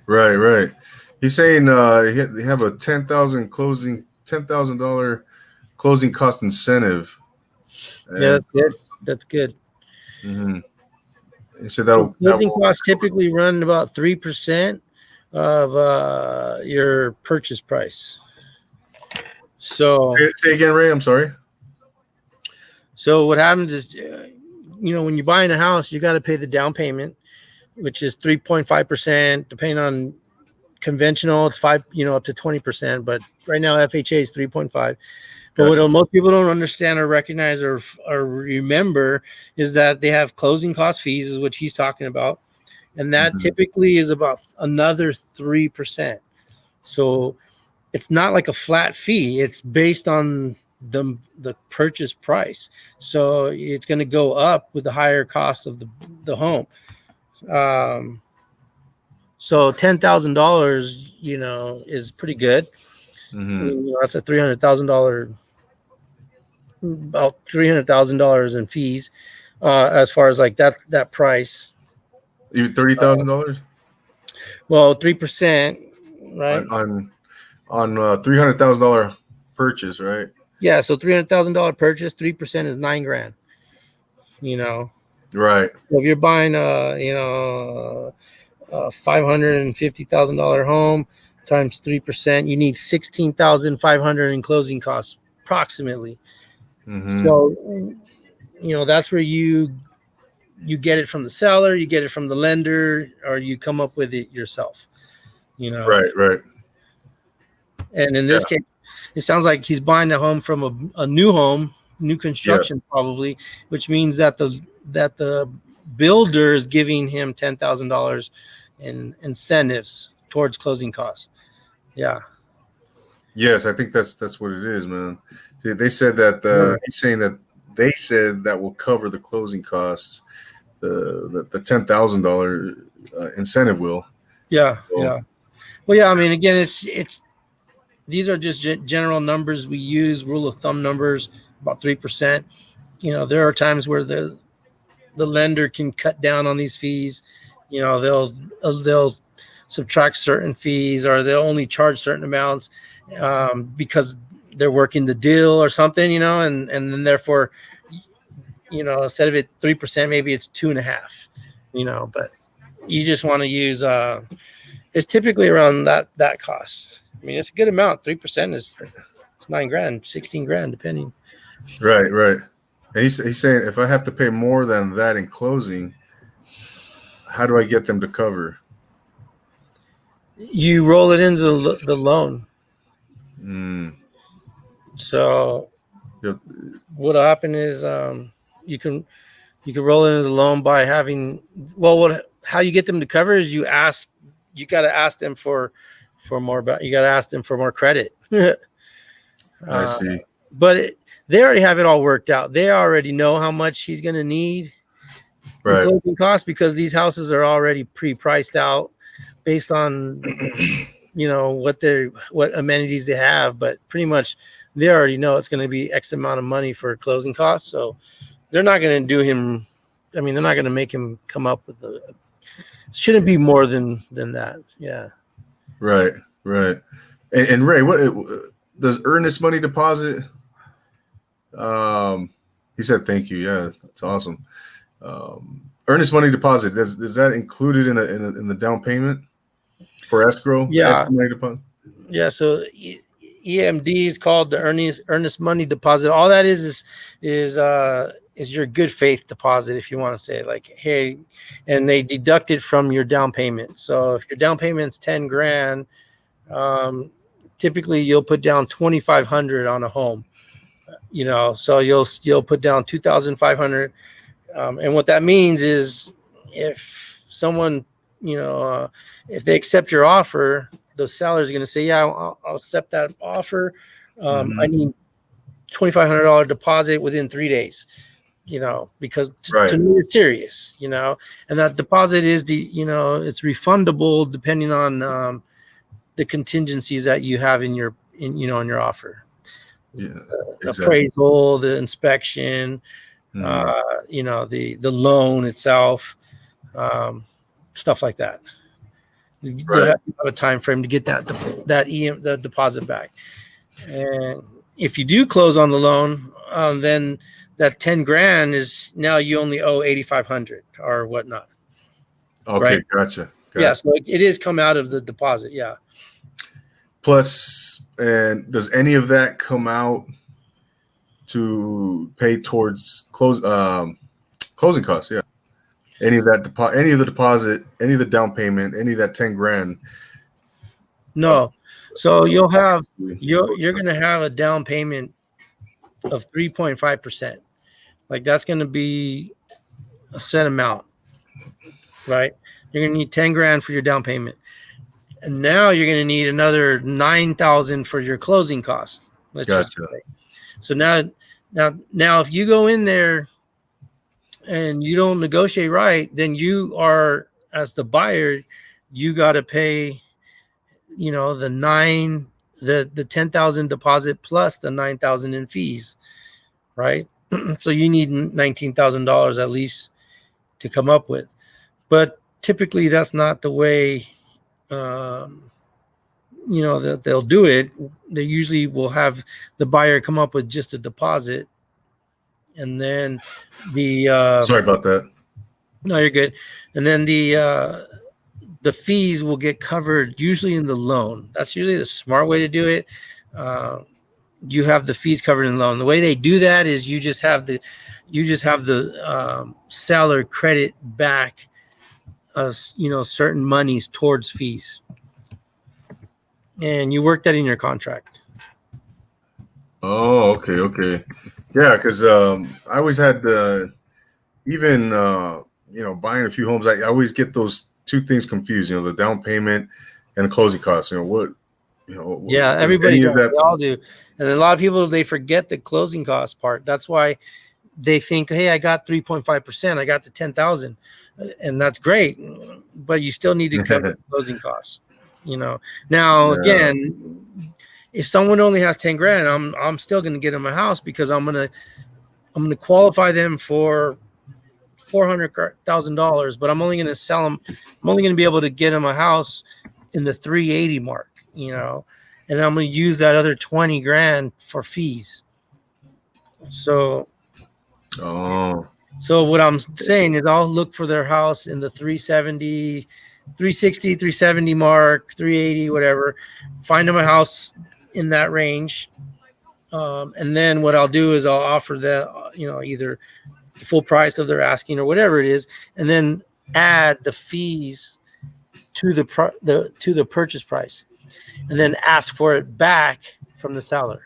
Right. He's saying they have a $10,000 closing cost incentive. Yeah, that's good. Mm-hmm. He said closing costs typically run about 3% of your purchase price. So say again, Ray. I'm sorry. So what happens is, when you're buying a house, you got to pay the down payment, which is 3.5%. Depending on conventional, it's 5, up to 20%. But right now, FHA is 3.5. But what most people don't understand or recognize or remember is that they have closing cost fees, is what he's talking about. and that typically is about another 3%. So it's not like a flat fee. It's based on the purchase price. So it's going to go up with the higher cost of the home. So $10,000, is pretty good. That's a $300,000, about $300,000 in fees, as far as like that price. Even $30,000. Well, 3%, right? On $300,000 purchase, right? Yeah, so $300,000 purchase, 3% is $9,000. Right. So if you're buying a $550,000 home times 3%, you need $16,500 in closing costs, approximately. So, that's where you get it from the seller, you get it from the lender, or you come up with it yourself. Right. And in this case, it sounds like he's buying a home from a new home, new construction, probably, which means that the builder is giving him $10,000 in incentives towards closing costs. Yeah. Yes, I think that's what it is, man. See, they said that he's saying that they said that will cover the closing costs. The $10,000 incentive will. Yeah. Well, yeah. I mean, again, it's these are just general numbers we use, rule of thumb numbers, about 3%. There are times where the lender can cut down on these fees. They'll subtract certain fees, or they'll only charge certain amounts because they're working the deal or something, and then therefore, instead of it 3%, maybe it's 2.5%, but you just want to use, it's typically around that cost. I mean, it's a good amount. 3% is $9,000, $16,000, depending. Right. And he's saying, if I have to pay more than that in closing, how do I get them to cover? You roll it into the loan. So what'll happen is you can roll it into the loan by having, how you get them to cover is you got to ask them for more, you got to ask them for more credit. I see. But they already have it all worked out. They already know how much he's going to need in closing costs, because these houses are already pre-priced out based on what amenities they have. But pretty much they already know it's going to be X amount of money for closing costs. So they're not going to do him. I mean, they're not going to make him come up with shouldn't be more than that. Yeah. Right. And Ray, what does earnest money deposit? He said, thank you. Yeah, that's awesome. Earnest money deposit, is that included in the down payment for escrow? Yeah. Escrow money deposit? Yeah. So EMD is called the earnest money deposit. All that is your good faith deposit, if you want to say it, like, hey, and they deduct it from your down payment. So if your down payment's $10,000, typically you'll put down $2,500 on a home. So you'll put down $2,500, and what that means is if someone, if they accept your offer, the seller's going to say, yeah, I'll accept that offer. I need $2,500 deposit within 3 days, because to me it's serious, and that deposit is it's refundable depending on the contingencies that you have in your offer. Yeah, exactly. Appraisal, the inspection, the loan itself, stuff like that. You have a time frame to get the deposit back. And if you do close on the loan, then that $10,000 is now you only owe $8,500 or whatnot. Okay, right? Gotcha. Yeah, so it is come out of the deposit. Yeah. Plus, and does any of that come out to pay towards closing costs? Yeah. Any of that any of the deposit, any of the down payment, any of that $10,000? No. So you're going to have a down payment of 3.5%. Like that's going to be a set amount, right? You're going to need 10 grand for your down payment. And now you're going to need another 9,000 for your closing costs. Let's just Gotcha. say. So now, if you go in there and you don't negotiate right, then you are, as the buyer, you got to pay, the 10,000 deposit plus the 9,000 in fees, right? So you need $19,000 at least to come up with. But typically that's not the way, that they'll do it. They usually will have the buyer come up with just a deposit, and then Sorry about that. no, you're good. And then the fees will get covered usually in the loan. That's usually the smart way to do it. You have the fees covered in the loan. The way they do that is you just have the seller credit back certain monies towards fees, and you work that in your contract. Oh, okay. Yeah, because I always had buying a few homes, I always get those two things confused. The down payment and the closing costs. Yeah, everybody does. They all do, and a lot of people, they forget the closing cost part. That's why they think, hey, I got 3.5%, I got the 10,000, and that's great, but you still need to cover the closing costs. Now again, if someone only has 10 grand, I'm still going to get them a house, because I'm going to qualify them for $400,000, but I'm only going to sell them. I'm only going to be able to get them a house in the 380 mark, and I'm going to use that other 20 grand for fees. So what I'm saying is I'll look for their house in the 370, 360, 370 mark, 380, whatever, find them a house in that range. And then what I'll do is I'll offer that, either the full price of their asking or whatever it is, and then add the fees to the purchase price, and then ask for it back from the seller.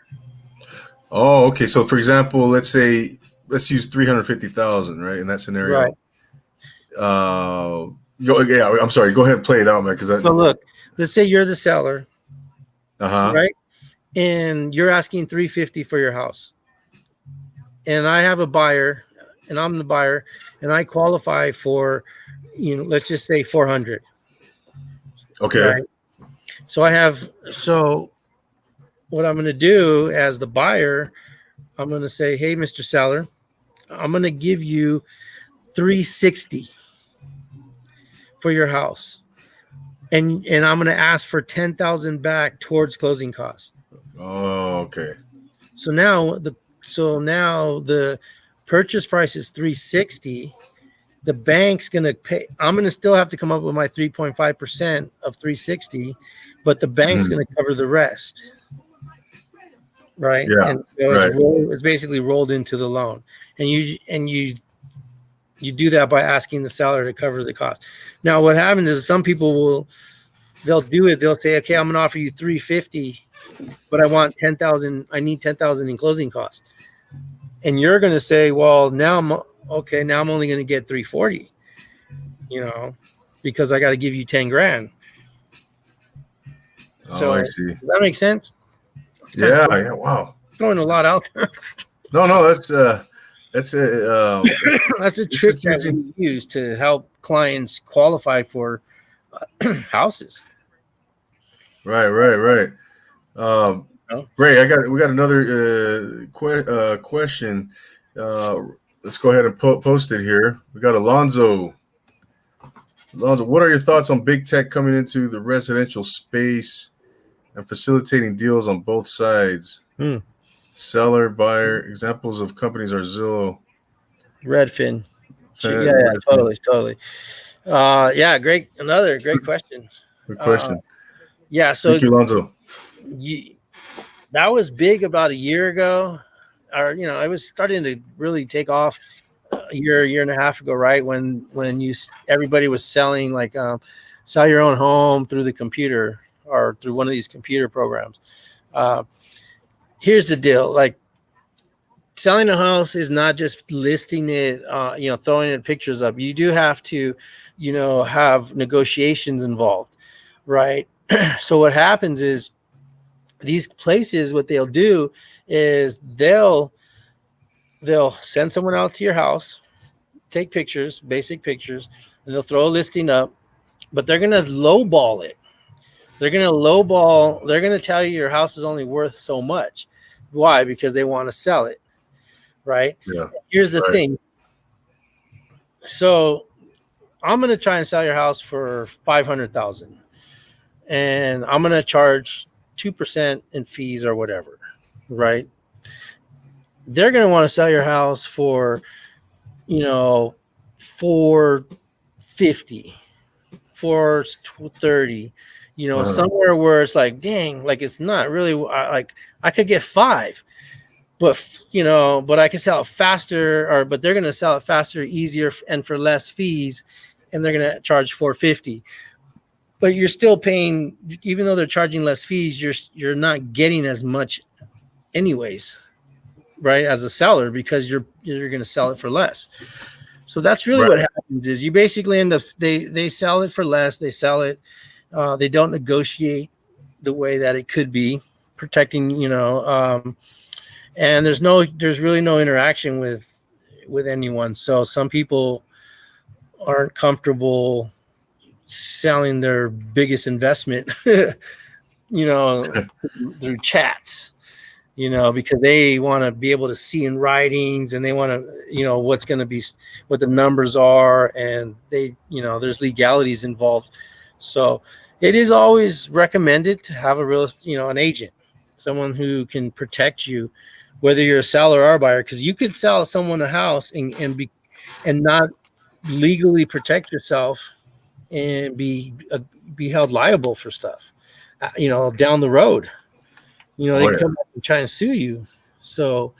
Oh, okay. So for example, let's use 350,000, right? In that scenario. Right. I'm sorry. Go ahead and play it out, man. So look, let's say you're the seller, right? And you're asking 350 for your house, and I have a buyer, and I'm the buyer, and I qualify for, let's just say 400. Okay. Right? So what I'm going to do as the buyer, I'm going to say, hey, Mr. Seller, I'm going to give you 360 for your house. And I'm going to ask for 10,000 back towards closing costs. Oh, okay. So now the purchase price is 360. The bank's going to pay. I'm going to still have to come up with my 3.5% of 360, but the bank's going to cover the rest. Right. Yeah. And so it's basically rolled into the loan, and you do that by asking the seller to cover the cost. Now, what happens is some people they'll do it. They'll say, okay, I'm going to offer you 350, but I want 10,000. I need 10,000 in closing costs. And you're going to say, well, now I'm only going to get 340, because I got to give you 10 grand. So I see. Does that make sense? Yeah. Wow. Throwing a lot out there. No, that's that's a trick that we use to help clients qualify for houses. Right. Ray, we got another question. Let's go ahead and post it here. We got Alonzo. What are your thoughts on big tech coming into the residential space and facilitating deals on both sides? Seller, buyer. Examples of companies are Zillow, Redfin. Totally. Another great question. Good question. So thank you, Alonzo. That was big about a year ago, or it was starting to really take off a year and a half ago, right? When everybody was selling sell your own home through the computer or through one of these computer programs. Here's the deal: selling a house is not just listing it, throwing in pictures up. You do have to, have negotiations involved, right? So what happens is these places, what they'll do is they'll send someone out to your house, take pictures, basic pictures, and they'll throw a listing up, but they're going to lowball it. They're going to tell you your house is only worth so much. Why? Because they want to sell it, right? Yeah. Here's the thing. So I'm going to try and sell your house for $500,000, and I'm going to charge 2% in fees or whatever, right? They're going to want to sell your house for, $450, $430, somewhere where it's like, dang, like it's not really like I could get $5, but but I can sell it faster, but they're going to sell it faster, easier, and for less fees, and they're going to charge $450. But you're still paying, even though they're charging less fees, you're not getting as much anyways, right, as a seller, because you're going to sell it for less. So that's really what happens is you basically end up, they sell it for less, they sell it, they don't negotiate the way that it could be, protecting, and there's really no interaction with anyone. So some people aren't comfortable selling their biggest investment, through chats, because they want to be able to see in writings, and they want to, what's going to be, what the numbers are, and they, there's legalities involved. So it is always recommended to have a real, an agent, someone who can protect you, whether you're a seller or a buyer, because you could sell someone a house and not legally protect yourself and be held liable for stuff, down the road. They can come back and try and sue you. So,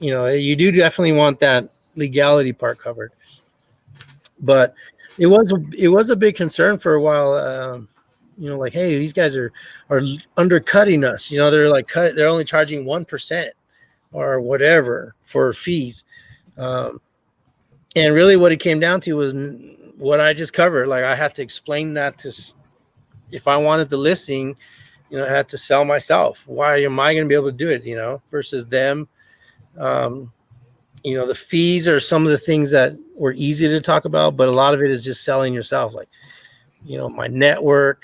you do definitely want that legality part covered. But it was a big concern for a while. Like, hey, these guys are undercutting us. They're like they're only charging 1% or whatever for fees. And really what it came down to was what I just covered. Like, I had to explain that if I wanted the listing, I had to sell myself. Why am I going to be able to do it, versus them? The fees are some of the things that were easy to talk about, but a lot of it is just selling yourself. Like, my network,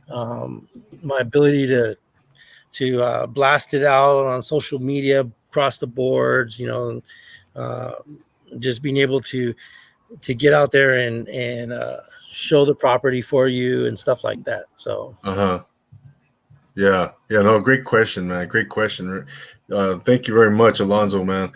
my ability to blast it out on social media across the boards, just being able to get out there and show the property for you and stuff like that. So, Yeah. No, great question, man. Great question. Thank you very much, Alonzo, man.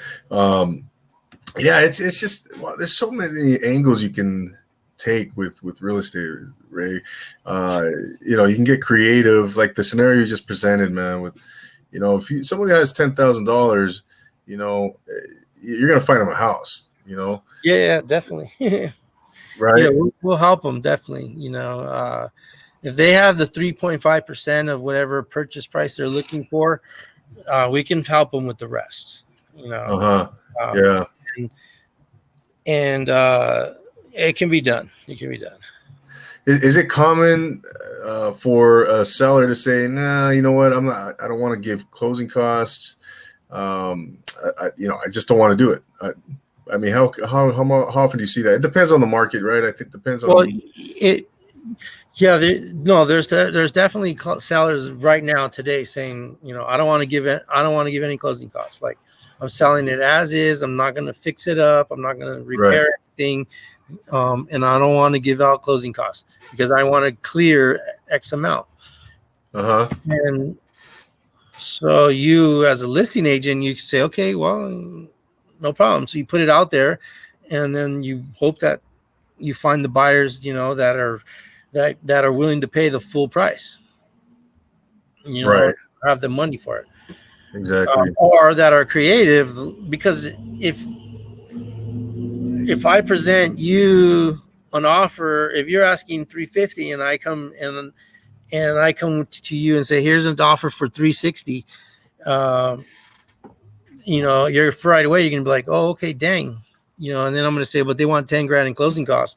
It's just, there's so many angles you can take with real estate, Ray. You can get creative, like the scenario you just presented, man. With, if somebody has $10,000, you're gonna find them a house. Yeah, definitely. Right. Yeah, we'll help them definitely. If they have the 3.5% of whatever purchase price they're looking for, we can help them with the rest. Yeah. And it can be done. It can be done. Is it common for a seller to say, "Nah, you know what? I don't want to give closing costs. I just don't want to do it." I mean, how often do you see that? It depends on the market, right? I think it depends on. There's definitely sellers right now today saying, I don't want to give any closing costs. Like, I'm selling it as is. I'm not going to fix it up. I'm not going to repair anything. And I don't want to give out closing costs because I want to clear X amount. And so you, as a listing agent, you can say, okay, well, no problem. So you put it out there, and then you hope that you find the buyers, that are willing to pay the full price. Have the money for it. Exactly. Or that are creative, because if I present you an offer, if you're asking $350 and I come to you and say, here's an offer for $360, you're right away. You're gonna be like, oh, okay, dang, and then I'm gonna say, but they want 10 grand in closing costs,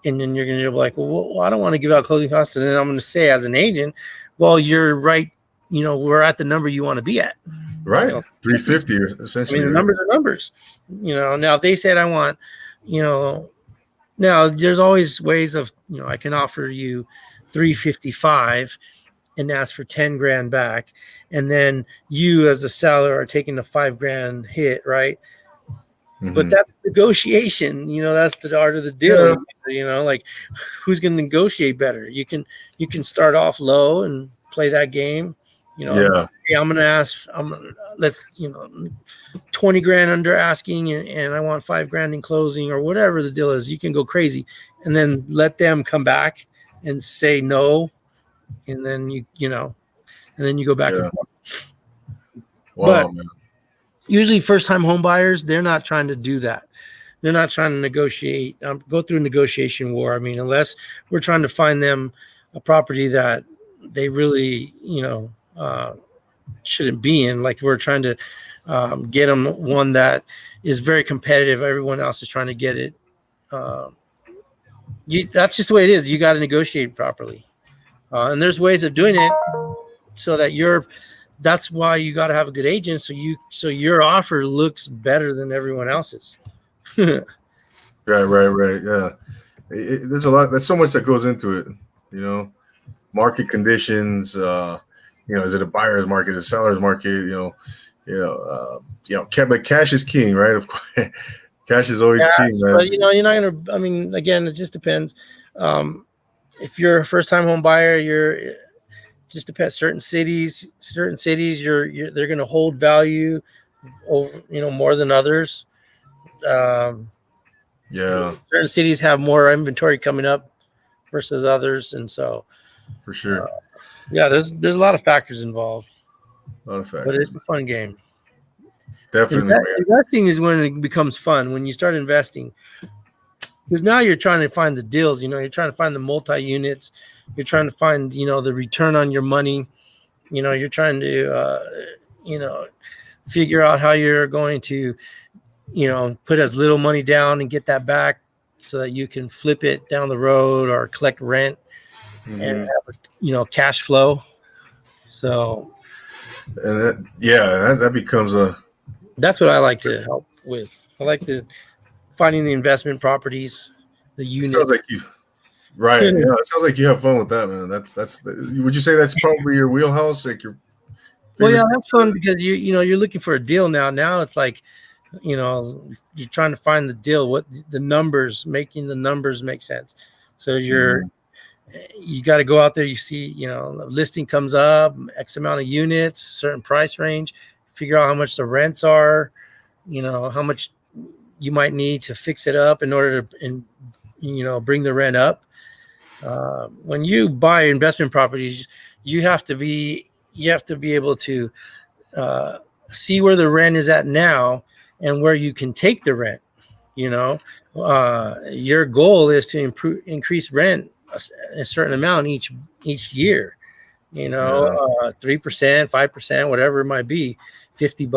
and then you're gonna be like, well, I don't want to give out closing costs, and then I'm gonna say, as an agent, well, you're right. We're at the number you want to be at. Right, 350 essentially. I mean, the numbers are numbers. Now if they said I want, now there's always ways of, I can offer you 355 and ask for 10 grand back. And then you as a seller are taking the 5 grand hit, right? Mm-hmm. But that's negotiation, that's the art of the deal. Yeah. Like who's going to negotiate better? You can start off low and play that game. Yeah. Hey, I'm going to ask, let's, 20 grand under asking and I want 5 grand in closing or whatever the deal is. You can go crazy and then let them come back and say no. And then and then you go back and forth. Wow, but man. Usually first time home buyers, they're not trying to do that. They're not trying to negotiate, go through a negotiation war. I mean, unless we're trying to find them a property that they really, shouldn't be in. Like we're trying to get them one that is very competitive. Everyone else is trying to get it. That's just the way it is. You got to negotiate properly. And there's ways of doing it so that that's why you got to have a good agent. So your offer looks better than everyone else's. Right. Yeah. There's a lot. There's so much that goes into it, market conditions, is it a buyer's market, a seller's market, but cash is king, right? Of course, cash is always king, man. But you're not going to, I mean, again, it just depends. If you're a first time home buyer, just depends. Certain cities, they're going to hold value over, more than others. Yeah. Certain cities have more inventory coming up versus others. And so for sure. There's a lot of factors involved. A lot of factors. But it's a fun game. Definitely. Investing is when it becomes fun, when you start investing. Because now you're trying to find the deals, you're trying to find the multi-units. You're trying to find, the return on your money. You're trying to, figure out how you're going to, put as little money down and get that back so that you can flip it down the road or collect rent and have, cash flow. So. And that becomes that's what I like to help with. I like finding the investment properties, the units. Sounds like you, right? Yeah, it sounds like you have fun with that, man. That's. Would you say that's probably your wheelhouse? Like your. Well, yeah, that's fun because you're looking for a deal now. Now it's like, you're trying to find the deal. What the numbers, making the numbers make sense. So you got to go out there. You see, a listing comes up, X amount of units, certain price range. Figure out how much the rents are. How much you might need to fix it up in order to, bring the rent up. When you buy investment properties, you have to be able to see where the rent is at now and where you can take the rent. Your goal is to increase rent a certain amount each year. 3%, 5%, whatever it might be, $50,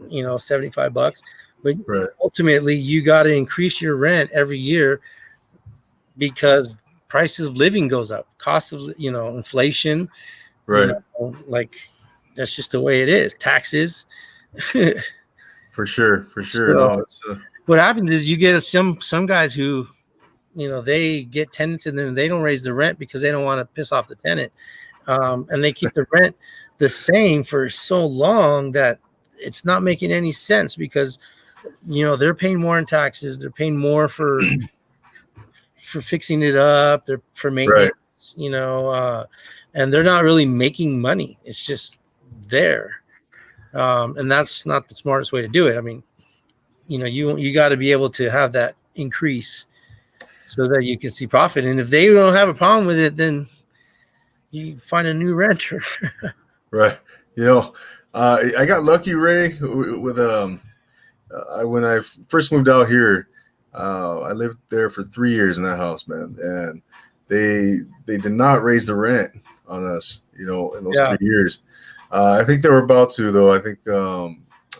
$75. But ultimately, you got to increase your rent every year because prices of living goes up, cost of inflation, right? Like that's just the way it is. Taxes, for sure. So, what happens is you get some guys who, they get tenants and then they don't raise the rent because they don't want to piss off the tenant, and they keep the rent the same for so long that it's not making any sense because. They're paying more in taxes. They're paying more for fixing it up. They're for maintenance, and they're not really making money. It's just there. And that's not the smartest way to do it. I mean, you got to be able to have that increase so that you can see profit. And if they don't have a problem with it, then you find a new renter. Right. I got lucky, Ray, with when I first moved out here, I lived there for 3 years in that house, man, and they did not raise the rent on us, in those 3 years. I think they were about to, though. I think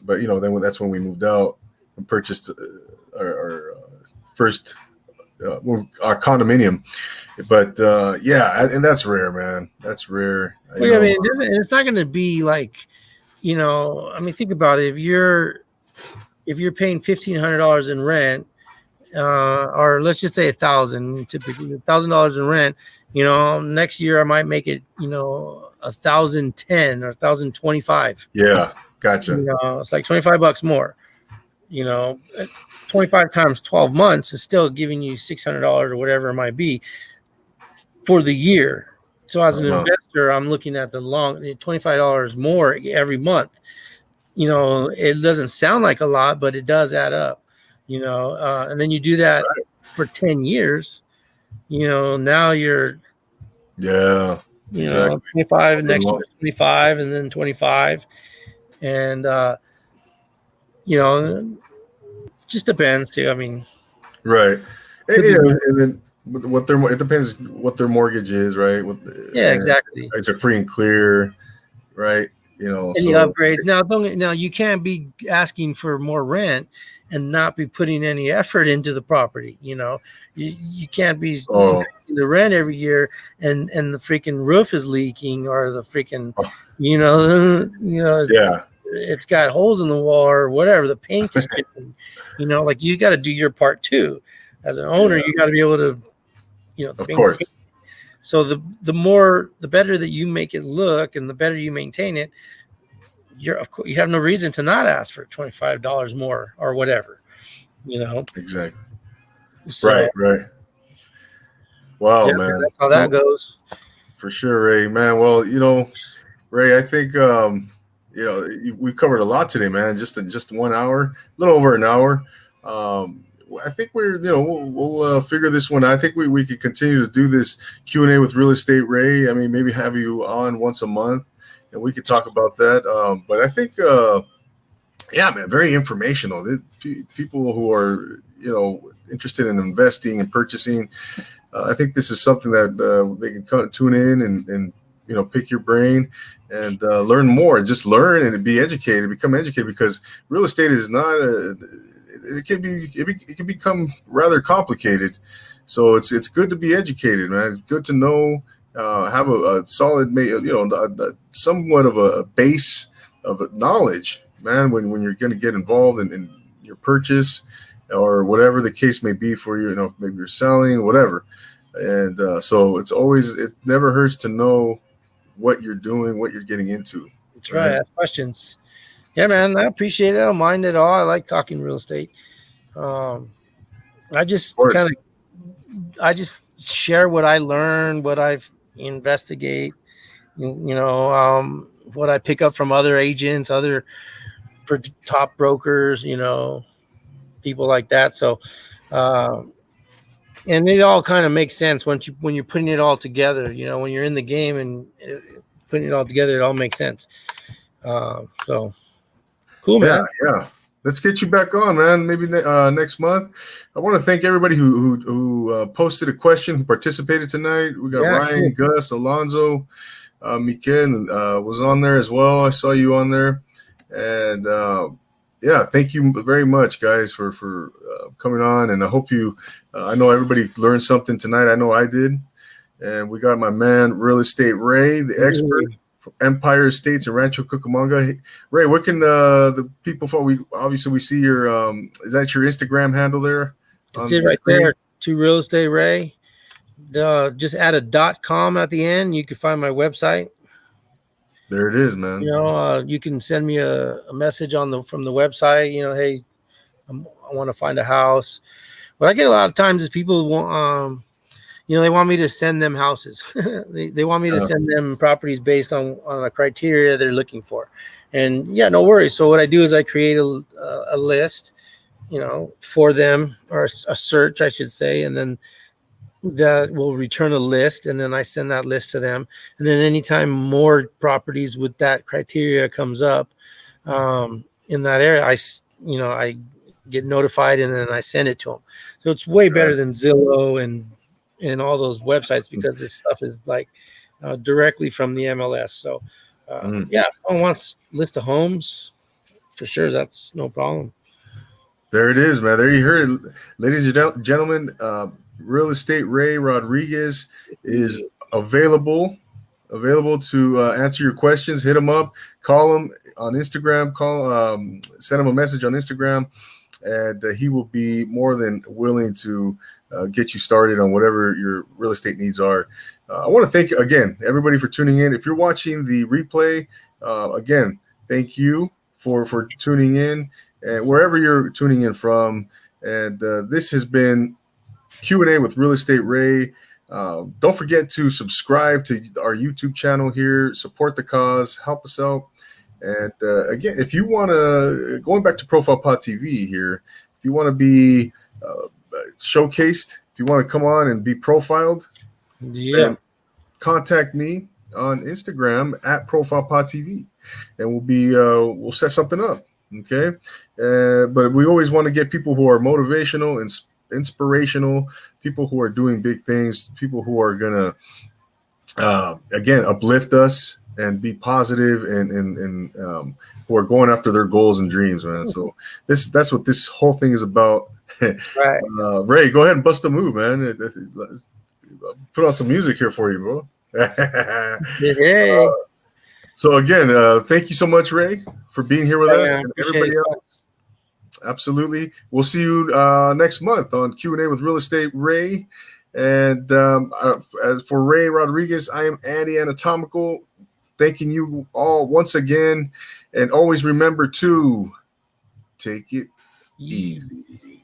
but that's when we moved out and purchased our first our condominium. But and that's rare, man. That's rare. Well, I mean, it's not going to be like, I mean, think about it. If you're paying $1,500 in rent, or let's just say $1,000, typically $1,000 in rent, next year I might make it, $1,010 or $1,025. Yeah, gotcha. It's like $25 more. 25 times 12 months is still giving you $600 or whatever it might be for the year. So as an investor, I'm looking at the $25 more every month. It doesn't sound like a lot, but it does add up. And then you do that for 10 years. Now you're exactly. 25 next year, 25, and then 25, and just depends too. I mean, right. And then it depends what their mortgage is, right? Exactly. It's a free and clear, right? Any upgrades. Now you can't be asking for more rent and not be putting any effort into the property. You can't be increasing the rent every year and the freaking roof is leaking or the freaking, it's got holes in the wall or whatever. The paint is getting, like you got to do your part too. As an owner, you got to be able to, of course. So the better that you make it look and the better you maintain it, you have no reason to not ask for $25 more or whatever, Exactly. So, right. Wow, man. That's how that goes. For sure, Ray, man. Well, Ray, I think we covered a lot today, man. Just 1 hour, a little over an hour. I think we'll figure this one out. I think we could continue to do this Q&A with Real Estate Ray. I mean, maybe have you on once a month and we could talk about that. But I think, man, very informational. People who are, interested in investing and purchasing, I think this is something that they can tune in and pick your brain and learn more. Just learn and be educated, become educated, because real estate is not it can become rather complicated. So it's good to be educated, man. It's good to know, have a solid, somewhat of a base of knowledge, man, when you're going to get involved in your purchase or whatever the case may be for you, maybe you're selling, whatever. And so it never hurts to know what you're doing, what you're getting into. That's right. Ask questions. Yeah, man, I appreciate it. I don't mind at all. I like talking real estate. I just share what I learn, what I've investigate, what I pick up from other agents, other top brokers, people like that. So, and it all kind of makes sense when you're putting it all together, when you're in the game and putting it all together, it all makes sense. So cool, man. Yeah. Let's get you back on, man. Maybe next month. I want to thank everybody who posted a question, who participated tonight. We got Ryan, Gus, Alonzo, Miken was on there as well. I saw you on there, and thank you very much, guys, for coming on. And I hope I know everybody learned something tonight. I know I did. And we got my man, Real Estate Ray, the expert. Empire Estates and Rancho Cucamonga. Ray, what can the people follow? We see your is that your Instagram handle there? That's it right there. To Real Estate Ray. Just add a .com at the end. You can find my website. There it is, man. You can send me a message from the website. Hey, I want to find a house. What I get a lot of times is people want they want me to send them houses. they want me to send them properties based on a criteria they're looking for. And no worries. So what I do is I create a list, for them, or a search, I should say. And then that will return a list. And then I send that list to them. And then anytime more properties with that criteria comes up in that area, I get notified and then I send it to them. So it's way better than Zillow and all those websites, because this stuff is like directly from the MLS. So, if someone wants a list of homes, for sure. That's no problem. There it is, man. There you heard it, ladies and gentlemen. Real Estate Ray Rodriguez is available to answer your questions. Hit him up, call him on Instagram, send him a message on Instagram, and he will be more than willing to get you started on whatever your real estate needs are. I want to thank again everybody for tuning in. If you're watching the replay, again, thank you for tuning in, and wherever you're tuning in from. And this has been Q&A with Real Estate Ray. Don't forget to subscribe to our YouTube channel here, support the cause, help us out. And again, if you want to, going back to Profile Pod TV here, if you want to be showcased, if you want to come on and be profiled, contact me on Instagram at Profile Pod TV, and we'll set something up. Okay. But we always want to get people who are motivational and inspirational, people who are doing big things, people who are gonna again uplift us and be positive and who are going after their goals and dreams, man. So that's what this whole thing is about. Right. Ray, go ahead and bust a move, man. Put on some music here for you, bro. Hey. So again, thank you so much, Ray, for being here with us and everybody else. Absolutely. We'll see you next month on Q&A with Real Estate Ray. And as for Ray Rodriguez, I am Andy Anatomical, thanking you all once again. And always remember to take it easy.